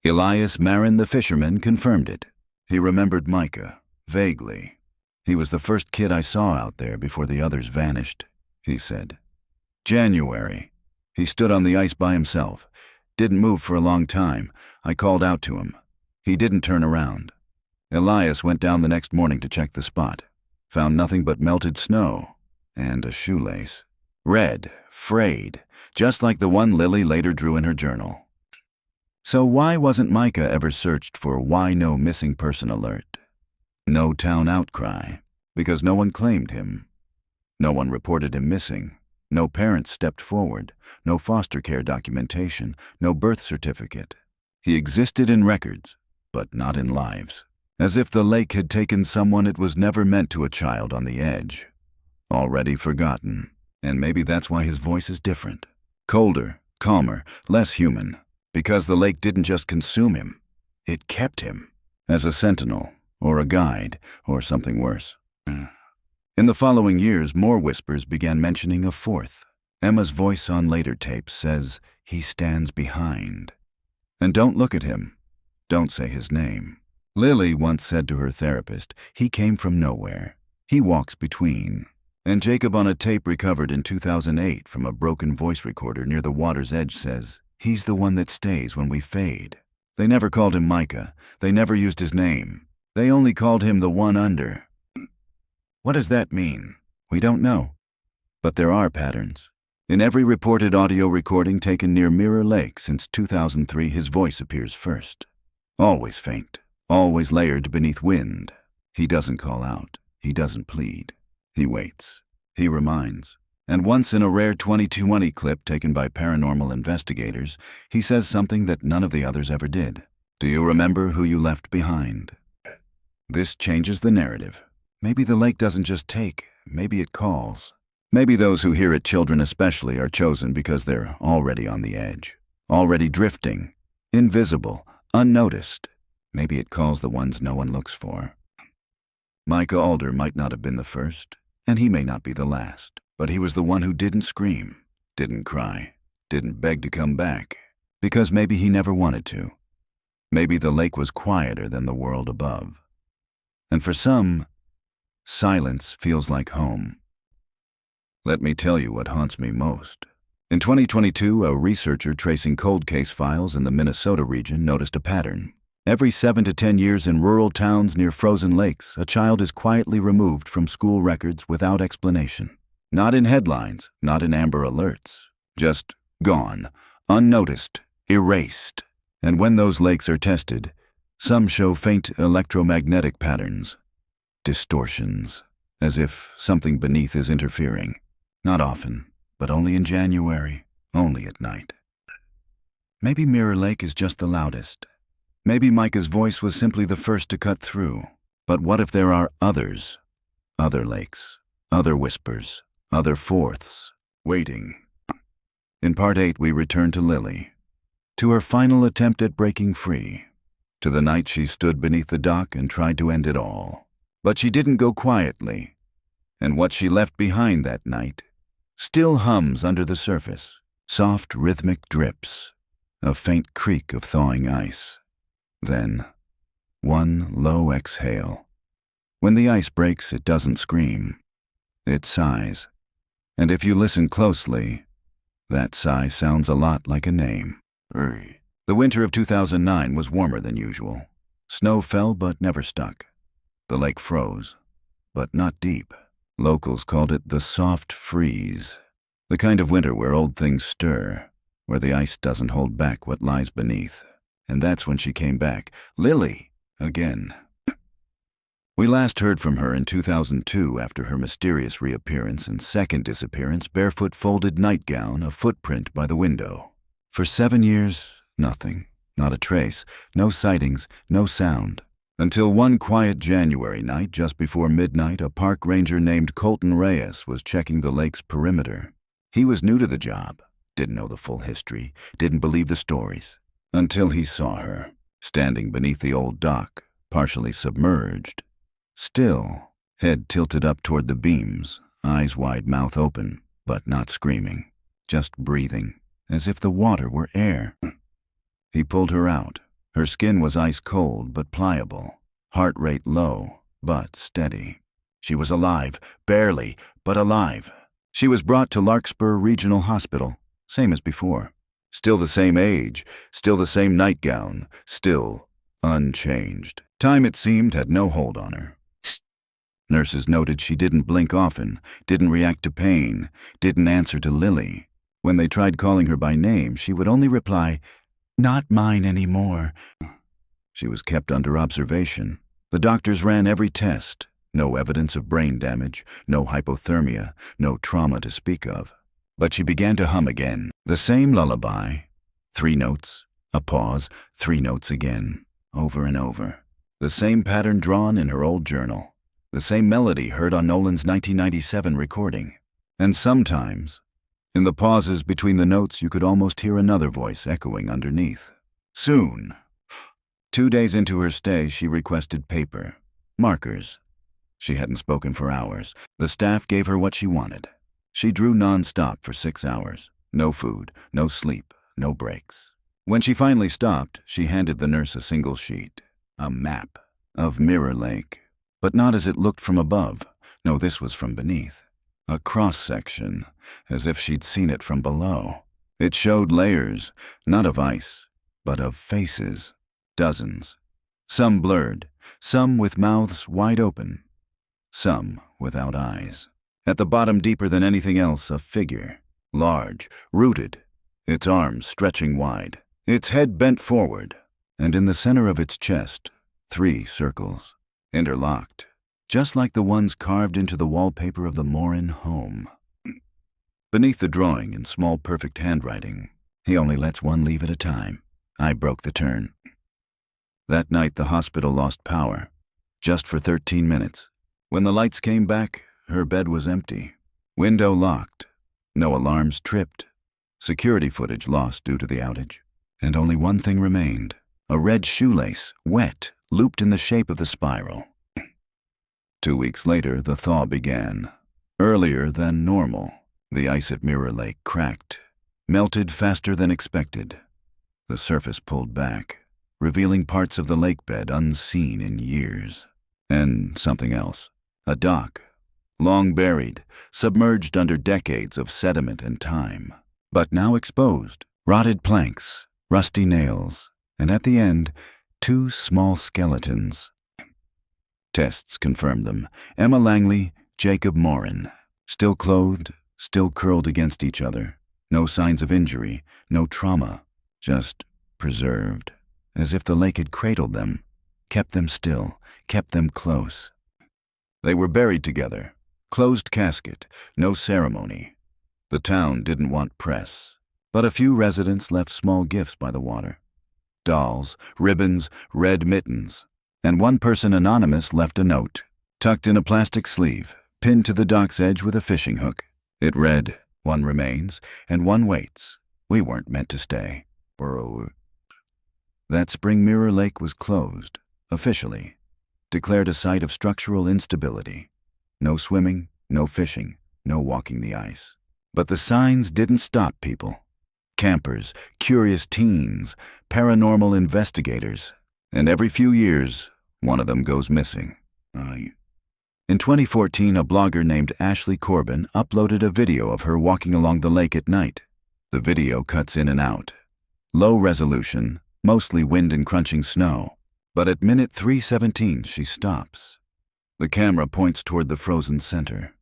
Elias Marin, the fisherman, confirmed it. He remembered Micah, vaguely. "He was the first kid I saw out there before the others vanished," he said. January. He stood on the ice by himself. Didn't move for a long time. I called out to him. He didn't turn around. Elias went down the next morning to check the spot. Found nothing but melted snow and a shoelace. Red, frayed, just like the one Lily later drew in her journal. So why wasn't Micah ever searched for why no missing person alert? No town outcry, because no one claimed him. No one reported him missing. No parents stepped forward. No foster care documentation. No birth certificate. He existed in records, but not in lives. As if the lake had taken someone it was never meant to, a child on the edge. Already forgotten. And maybe that's why his voice is different. Colder, calmer, less human. Because the lake didn't just consume him. It kept him. As a sentinel, or a guide, or something worse. In the following years, more whispers began mentioning a 4th. Emma's voice on later tapes says, "He stands behind." And don't look at him. Don't say his name. Lily once said to her therapist, "He came from nowhere. He walks between." And Jacob, on a tape recovered in 2008 from a broken voice recorder near the water's edge, says, "He's the one that stays when we fade." They never called him Micah. They never used his name. They only called him the one under. What does that mean? We don't know. But there are patterns. In every reported audio recording taken near Mirror Lake since 2003, his voice appears first. Always faint, always layered beneath wind. He doesn't call out. He doesn't plead. He waits. He reminds. And once, in a rare 2020 clip taken by paranormal investigators, he says something that none of the others ever did. "Do you remember who you left behind?" This changes the narrative. Maybe the lake doesn't just take, maybe it calls. Maybe those who hear it, children especially, are chosen because they're already on the edge, already drifting, invisible, unnoticed. Maybe it calls the ones no one looks for. Micah Alder might not have been the first, and he may not be the last, but he was the one who didn't scream, didn't cry, didn't beg to come back, because maybe he never wanted to. Maybe the lake was quieter than the world above. And for some, silence feels like home. Let me tell you what haunts me most. In 2022, a researcher tracing cold case files in the Minnesota region noticed a pattern. Every 7 to 10 years in rural towns near frozen lakes, a child is quietly removed from school records without explanation. Not in headlines, not in Amber Alerts. Just gone, unnoticed, erased. And when those lakes are tested, some show faint electromagnetic patterns. Distortions, as if something beneath is interfering. Not often, but only in January, only at night. Maybe Mirror Lake is just the loudest. Maybe Micah's voice was simply the first to cut through. But what if there are others? Other lakes, other whispers, other 4ths, waiting. In Part 8, we return to Lily, to her final attempt at breaking free, to the night she stood beneath the dock and tried to end it all. But she didn't go quietly, and what she left behind that night still hums under the surface. Soft, rhythmic drips, a faint creak of thawing ice. Then, one low exhale. When the ice breaks, it doesn't scream. It sighs. And if you listen closely, that sigh sounds a lot like a name. Eerie. The winter of 2009 was warmer than usual. Snow fell but never stuck. The lake froze, but not deep. Locals called it the soft freeze, the kind of winter where old things stir, where the ice doesn't hold back what lies beneath. And that's when she came back, Lily, again. We last heard from her in 2002 after her mysterious reappearance and second disappearance, barefoot folded nightgown, a footprint by the window. For 7 years, nothing. Not a trace, no sightings, no sound. Until one quiet January night just before midnight, a park ranger named Colton Reyes was checking the lake's perimeter. He was new to the job, didn't know the full history, didn't believe the stories, until he saw her, standing beneath the old dock, partially submerged. Still, head tilted up toward the beams, eyes wide, mouth open, but not screaming, just breathing, as if the water were air. He pulled her out. Her skin was ice cold but pliable, heart rate low but steady. She was alive, barely, but alive. She was brought to Larkspur Regional Hospital, same as before. Still the same age, still the same nightgown, still unchanged. Time, it seemed, had no hold on her. Nurses noted she didn't blink often, didn't react to pain, didn't answer to Lily. When they tried calling her by name, she would only reply, "Not mine anymore." She was kept under observation. The doctors ran every test. No evidence of brain damage, no hypothermia, no trauma to speak of. But she began to hum again. The same lullaby. 3 notes, a pause, 3 notes again, over and over. The same pattern drawn in her old journal. The same melody heard on Nolan's 1997 recording. And sometimes, in the pauses between the notes, you could almost hear another voice echoing underneath. Soon, 2 days into her stay, she requested paper, markers. She hadn't spoken for hours. The staff gave her what she wanted. She drew non-stop for 6 hours. No food, no sleep, no breaks. When she finally stopped, she handed the nurse a single sheet, a map of Mirror Lake. But not as it looked from above. No, this was from beneath. A cross-section, as if she'd seen it from below. It showed layers, not of ice, but of faces. Dozens. Some blurred, some with mouths wide open, some without eyes. At the bottom, deeper than anything else, a figure. Large, rooted, its arms stretching wide, its head bent forward, and in the center of its chest, 3 circles. Interlocked, just like the ones carved into the wallpaper of the Morin home. Beneath the drawing, in small perfect handwriting, "He only lets one leave at a time. I broke the turn." That night the hospital lost power, just for 13 minutes. When the lights came back, her bed was empty. Window locked, no alarms tripped, security footage lost due to the outage. And only one thing remained, a red shoelace, wet, looped in the shape of the spiral. 2 weeks later, the thaw began. Earlier than normal, the ice at Mirror Lake cracked, melted faster than expected. The surface pulled back, revealing parts of the lake bed unseen in years. And something else, a dock, long buried, submerged under decades of sediment and time, but now exposed, rotted planks, rusty nails, and at the end, 2 small skeletons. Tests confirmed them. Emma Langley, Jacob Morin. Still clothed, still curled against each other. No signs of injury, no trauma, just preserved. As if the lake had cradled them, kept them still, kept them close. They were buried together. Closed casket, no ceremony. The town didn't want press, but a few residents left small gifts by the water. Dolls, ribbons, red mittens, and one person anonymous left a note, tucked in a plastic sleeve, pinned to the dock's edge with a fishing hook. It read, "One remains, and one waits. We weren't meant to stay." That spring Mirror Lake was closed, officially, declared a site of structural instability. No swimming, no fishing, no walking the ice. But the signs didn't stop people. Campers, curious teens, paranormal investigators, and every few years, one of them goes missing. In 2014, a blogger named Ashley Corbin uploaded a video of her walking along the lake at night. The video cuts in and out. Low resolution, mostly wind and crunching snow. But at minute 3:17, she stops. The camera points toward the frozen center.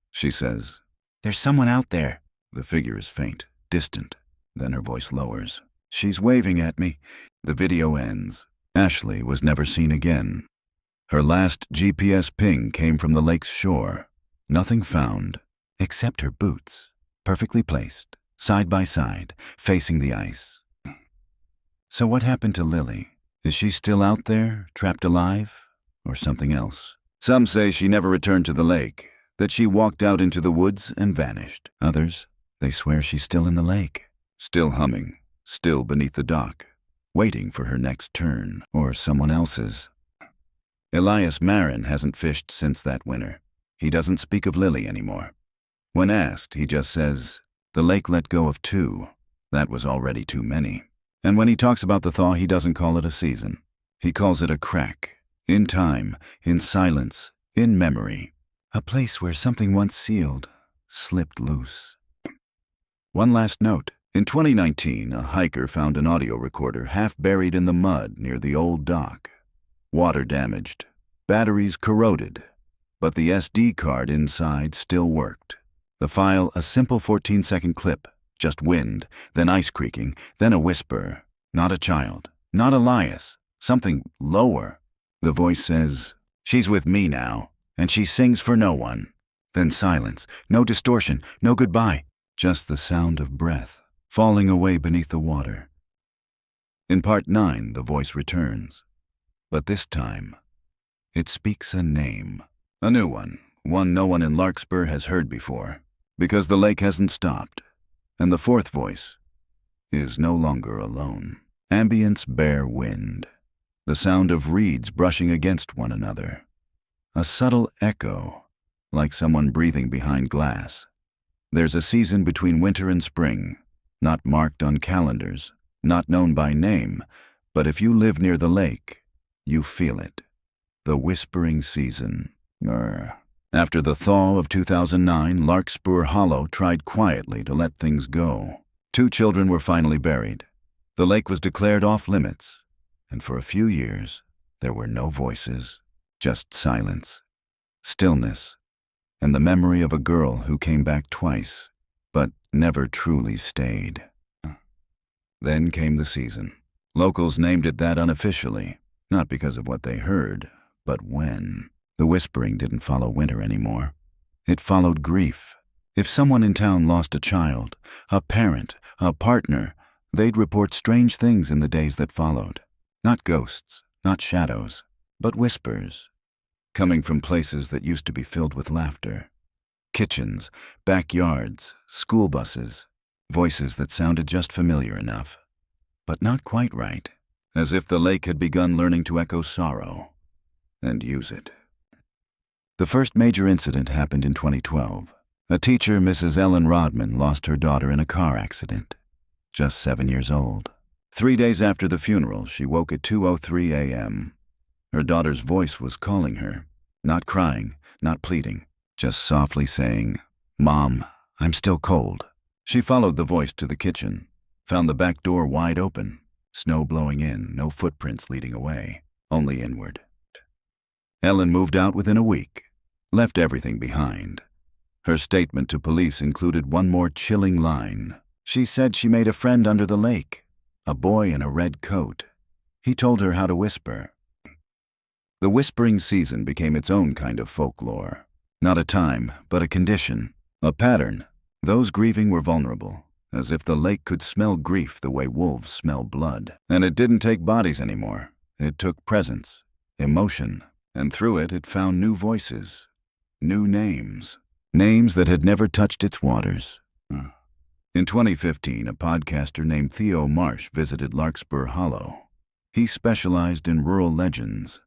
She says, "There's someone out there." The figure is faint, distant. Then her voice lowers. "She's waving at me." The video ends. Ashley was never seen again. Her last GPS ping came from the lake's shore. Nothing found, except her boots, perfectly placed, side by side, facing the ice. So what happened to Lily? Is she still out there, trapped alive, or something else? Some say she never returned to the lake, that she walked out into the woods and vanished. Others, they swear she's still in the lake, still humming, still beneath the dock, waiting for her next turn, or someone else's. Elias Marin hasn't fished since that winter. He doesn't speak of Lily anymore. When asked, he just says, "The lake let go of 2. That was already too many." And when he talks about the thaw, he doesn't call it a season. He calls it a crack, in time, in silence, in memory. A place where something once sealed slipped loose. One last note. In 2019, a hiker found an audio recorder half buried in the mud near the old dock. Water damaged, batteries corroded, but the SD card inside still worked. The file, a simple 14-second clip, just wind, then ice creaking, then a whisper. Not a child, not Elias, something lower. The voice says, "She's with me now, and she sings for no one." Then silence, no distortion, no goodbye, just the sound of breath falling away beneath the water. In part 9, the voice returns. But this time, it speaks a name. A new one no one in Larkspur has heard before, because the lake hasn't stopped. And the fourth voice is no longer alone. Ambience bare wind. The sound of reeds brushing against one another. A subtle echo, like someone breathing behind glass. There's a season between winter and spring, not marked on calendars, not known by name, but if you live near the lake, you feel it. The whispering season. After the thaw of 2009, Larkspur Hollow tried quietly to let things go. 2 children were finally buried. The lake was declared off limits, and for a few years, there were no voices, just silence, stillness, and the memory of a girl who came back twice, but never truly stayed. Then came the season. Locals named it that unofficially. Not because of what they heard, but when. The whispering didn't follow winter anymore. It followed grief. If someone in town lost a child, a parent, a partner, they'd report strange things in the days that followed. Not ghosts, not shadows, but whispers. Coming from places that used to be filled with laughter. Kitchens, backyards, school buses. Voices that sounded just familiar enough, but not quite right. As if the lake had begun learning to echo sorrow and use it. The first major incident happened in 2012. A teacher, Mrs. Ellen Rodman, lost her daughter in a car accident, just 7 years old. 3 days after the funeral, she woke at 2:03 a.m. Her daughter's voice was calling her, not crying, not pleading, just softly saying, "Mom, I'm still cold." She followed the voice to the kitchen, found the back door wide open. Snow blowing in, no footprints leading away, only inward. Ellen moved out within a week, left everything behind. Her statement to police included one more chilling line. She said she made a friend under the lake, a boy in a red coat. He told her how to whisper. The whispering season became its own kind of folklore. Not a time, but a condition, a pattern. Those grieving were vulnerable. As if the lake could smell grief the way wolves smell blood. And it didn't take bodies anymore. It took presence, emotion, and through it, it found new voices, new names. Names that had never touched its waters. In 2015, a podcaster named Theo Marsh visited Larkspur Hollow. He specialized in rural legends.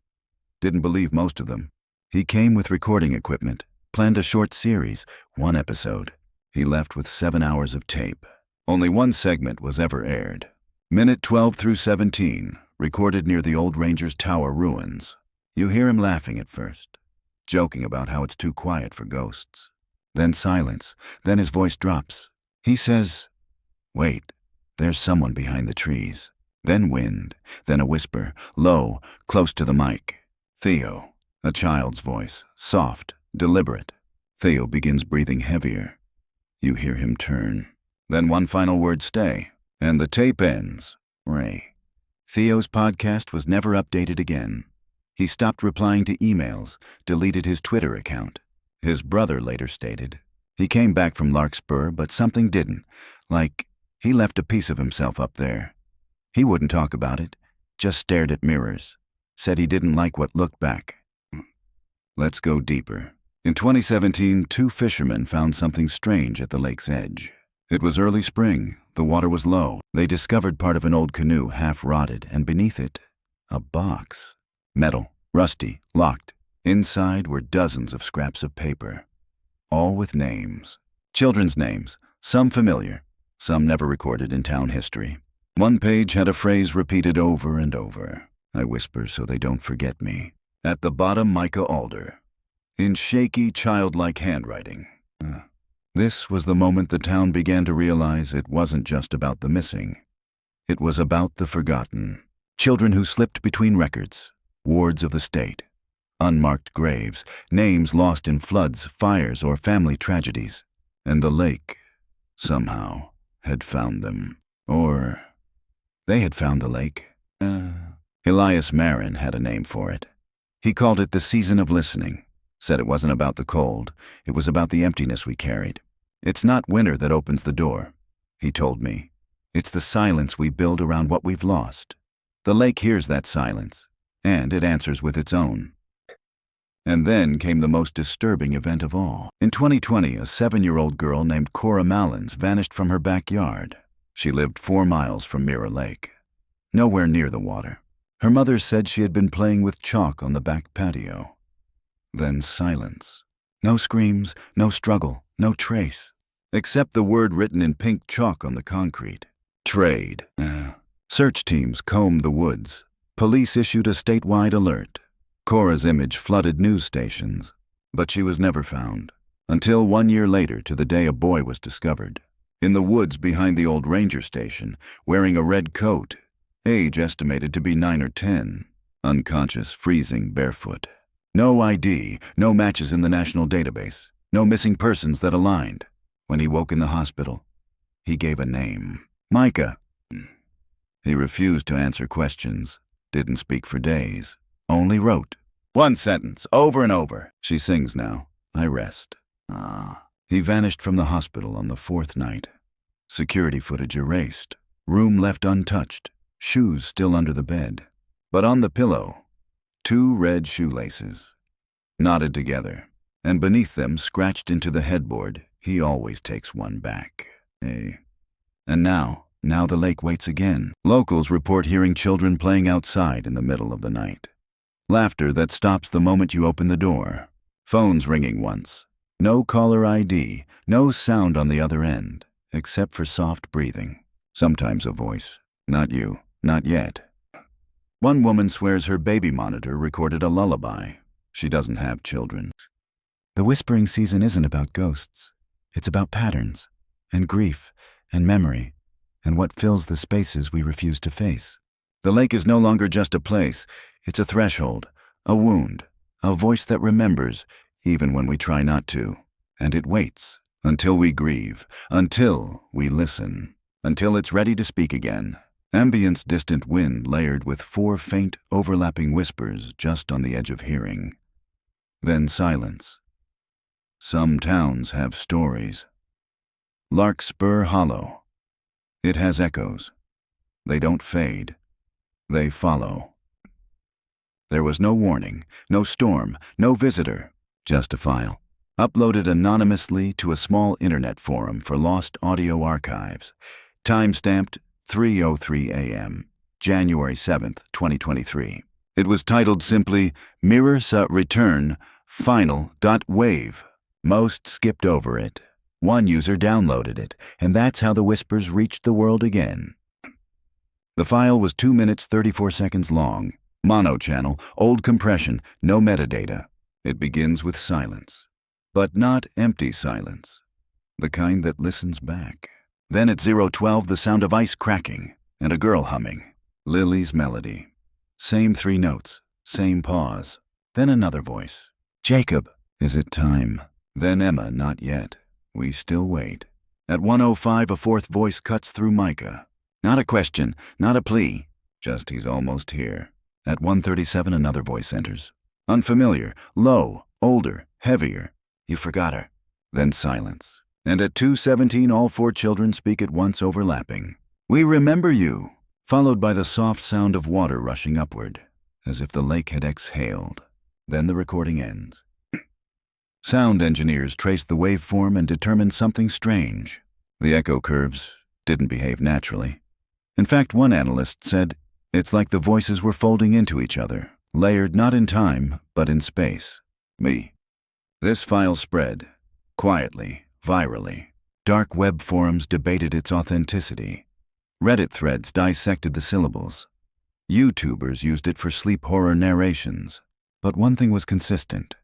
Didn't believe most of them. He came with recording equipment, planned a short series, 1 episode. He left with 7 hours of tape. Only 1 segment was ever aired. Minute 12 through 17, recorded near the old Ranger's Tower ruins. You hear him laughing at first, joking about how it's too quiet for ghosts. Then silence, then his voice drops. He says, "Wait, there's someone behind the trees." Then wind, then a whisper, low, close to the mic. "Theo," a child's voice, soft, deliberate. Theo begins breathing heavier. You hear him turn. Then one final word, "Stay," and the tape ends. Ray. Theo's podcast was never updated again. He stopped replying to emails, deleted his Twitter account. His brother later stated, he came back from Larkspur, but something didn't. Like, he left a piece of himself up there. He wouldn't talk about it, just stared at mirrors. Said he didn't like what looked back. Let's go deeper. In 2017, 2 fishermen found something strange at the lake's edge. It was early spring. The water was low. They discovered part of an old canoe half rotted, and beneath it, a box. Metal, rusty, locked. Inside were dozens of scraps of paper, all with names. Children's names, some familiar, some never recorded in town history. One page had a phrase repeated over and over. I whisper so they don't forget me. At the bottom, Micah Alder, in shaky, childlike handwriting. This was the moment the town began to realize it wasn't just about the missing. It was about the forgotten. Children who slipped between records, wards of the state, unmarked graves, names lost in floods, fires, or family tragedies. And the lake, somehow, had found them. Or they had found the lake. Elias Marin had a name for it. He called it the season of listening. Said it wasn't about the cold, it was about the emptiness we carried. It's not winter that opens the door, he told me. It's the silence we build around what we've lost. The lake hears that silence, and it answers with its own. And then came the most disturbing event of all. In 2020, a 7-year-old girl named Cora Mallins vanished from her backyard. She lived 4 miles from Mirror Lake, nowhere near the water. Her mother said she had been playing with chalk on the back patio. Then silence. No screams, no struggle, no trace, except the word written in pink chalk on the concrete. Trade. Search teams combed the woods. Police issued a statewide alert. Cora's image flooded news stations, but she was never found, until 1 year later, to the day a boy was discovered. In the woods behind the old ranger station, wearing a red coat, age estimated to be 9 or 10, unconscious, freezing, barefoot. No ID, no matches in the national database, no missing persons that aligned. When he woke in the hospital, he gave a name. Micah. He refused to answer questions, didn't speak for days, only wrote. One sentence, over and over. She sings now. I rest. He vanished from the hospital on the 4th night. Security footage erased. Room left untouched. Shoes still under the bed. But on the pillow, 2 red shoelaces, knotted together, and beneath them, scratched into the headboard, he always takes one back. And now the lake waits again. Locals report hearing children playing outside in the middle of the night. Laughter that stops the moment you open the door. Phones ringing once. No caller ID, no sound on the other end, except for soft breathing. Sometimes a voice. Not you, not yet. One woman swears her baby monitor recorded a lullaby. She doesn't have children. The whispering season isn't about ghosts. It's about patterns, and grief, and memory, and what fills the spaces we refuse to face. The lake is no longer just a place. It's a threshold, a wound, a voice that remembers, even when we try not to. And it waits, until we grieve, until we listen, until it's ready to speak again. Ambience distant wind layered with 4 faint, overlapping whispers just on the edge of hearing. Then silence. Some towns have stories. Larkspur Hollow. It has echoes. They don't fade. They follow. There was no warning, no storm, no visitor, just a file. Uploaded anonymously to a small internet forum for lost audio archives. Time-stamped 3:03 a.m., January 7th, 2023. It was titled simply, Mirror Sa Return Final.wave. Most skipped over it. One user downloaded it, and that's how the whispers reached the world again. The file was 2 minutes 34 seconds long. Mono channel, old compression, no metadata. It begins with silence. But not empty silence. The kind that listens back. Then at 0:12, the sound of ice cracking, and a girl humming. Lily's melody. Same 3 notes, same pause. Then another voice. Jacob, is it time? Then Emma, not yet. We still wait. At 1:05, a 4th voice cuts through Micah. Not a question, not a plea, just he's almost here. At 1:37, another voice enters. Unfamiliar, low, older, heavier. You forgot her. Then silence. And at 2:17, all four children speak at once, overlapping. We remember you. Followed by the soft sound of water rushing upward, as if the lake had exhaled. Then the recording ends. Sound engineers traced the waveform and determined something strange. The echo curves didn't behave naturally. In fact, one analyst said, it's like the voices were folding into each other, layered not in time, but in space. Me. This file spread, quietly, virally. Dark web forums debated its authenticity. Reddit threads dissected the syllables. YouTubers used it for sleep horror narrations. But one thing was consistent.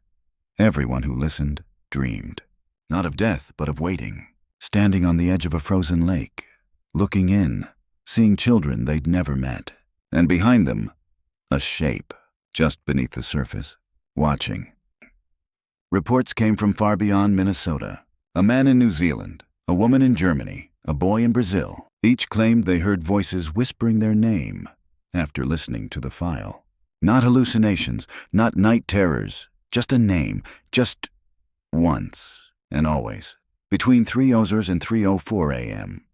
Everyone who listened dreamed. Not of death, but of waiting. Standing on the edge of a frozen lake. Looking in, seeing children they'd never met. And behind them, a shape, just beneath the surface, watching. Reports came from far beyond Minnesota. A man in New Zealand, a woman in Germany, a boy in Brazil. Each claimed they heard voices whispering their name after listening to the file. Not hallucinations, not night terrors, just a name, just once and always, between 3:00 and 3:04 a.m.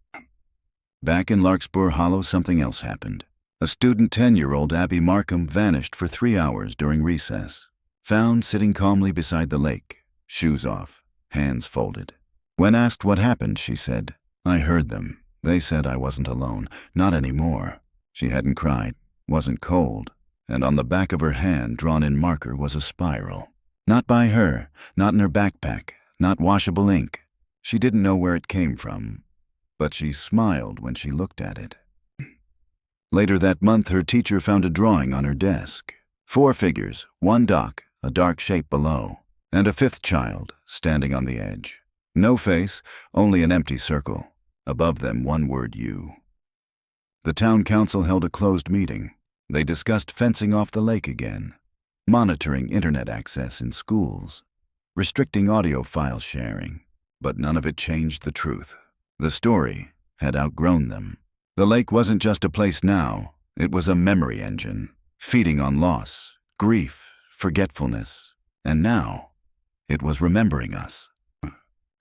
Back in Larkspur Hollow, something else happened. A student 10-year-old Abby Markham vanished for 3 hours during recess. Found sitting calmly beside the lake, shoes off, hands folded. When asked what happened, she said, I heard them. They said I wasn't alone, not anymore. She hadn't cried, wasn't cold, and on the back of her hand, drawn in marker, was a spiral. Not by her, not in her backpack, not washable ink. She didn't know where it came from, but she smiled when she looked at it. Later that month, her teacher found a drawing on her desk. 4 figures, 1 dock, a dark shape below, and a 5th child standing on the edge. No face, only an empty circle. Above them, one word, you. The town council held a closed meeting. They discussed fencing off the lake again, monitoring internet access in schools, restricting audio file sharing. But none of it changed the truth. The story had outgrown them. The lake wasn't just a place now. It was a memory engine, feeding on loss, grief, forgetfulness. And now, it was remembering us.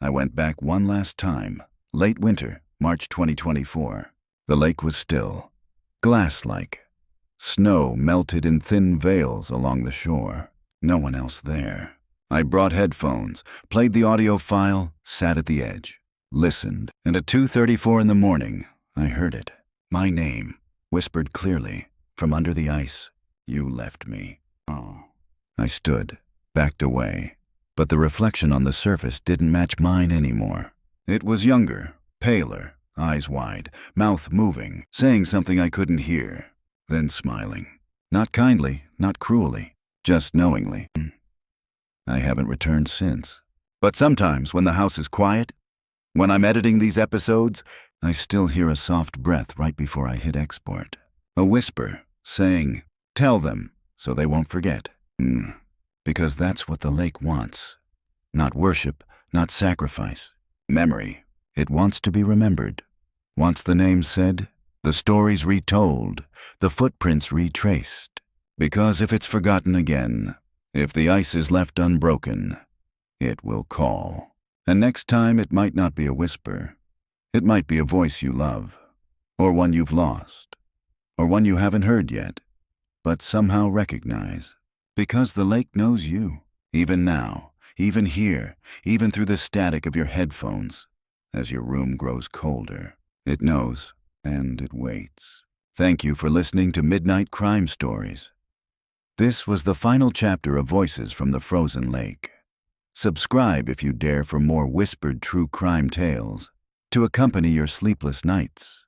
I went back one last time. Late winter, March 2024. The lake was still, glass-like. Snow melted in thin veils along the shore. No one else there. I brought headphones, played the audio file, sat at the edge, listened, and at 2:34 in the morning, I heard it. My name, whispered clearly, from under the ice. You left me. Oh. I stood, backed away, but the reflection on the surface didn't match mine anymore. It was younger, paler, eyes wide, mouth moving, saying something I couldn't hear, then smiling. Not kindly, not cruelly, just knowingly. I haven't returned since. But sometimes when the house is quiet, when I'm editing these episodes, I still hear a soft breath right before I hit export. A whisper saying, tell them, so they won't forget. Because that's what the lake wants. Not worship, not sacrifice. Memory. It wants to be remembered. Wants the names said, the stories retold, the footprints retraced. Because if it's forgotten again, if the ice is left unbroken, it will call. And next time it might not be a whisper. It might be a voice you love, or one you've lost, or one you haven't heard yet, but somehow recognize. Because the lake knows you, even now, even here, even through the static of your headphones. As your room grows colder, it knows, and it waits. Thank you for listening to Midnight Crime Stories. This was the final chapter of Voices from the Frozen Lake. Subscribe if you dare for more whispered true crime tales to accompany your sleepless nights.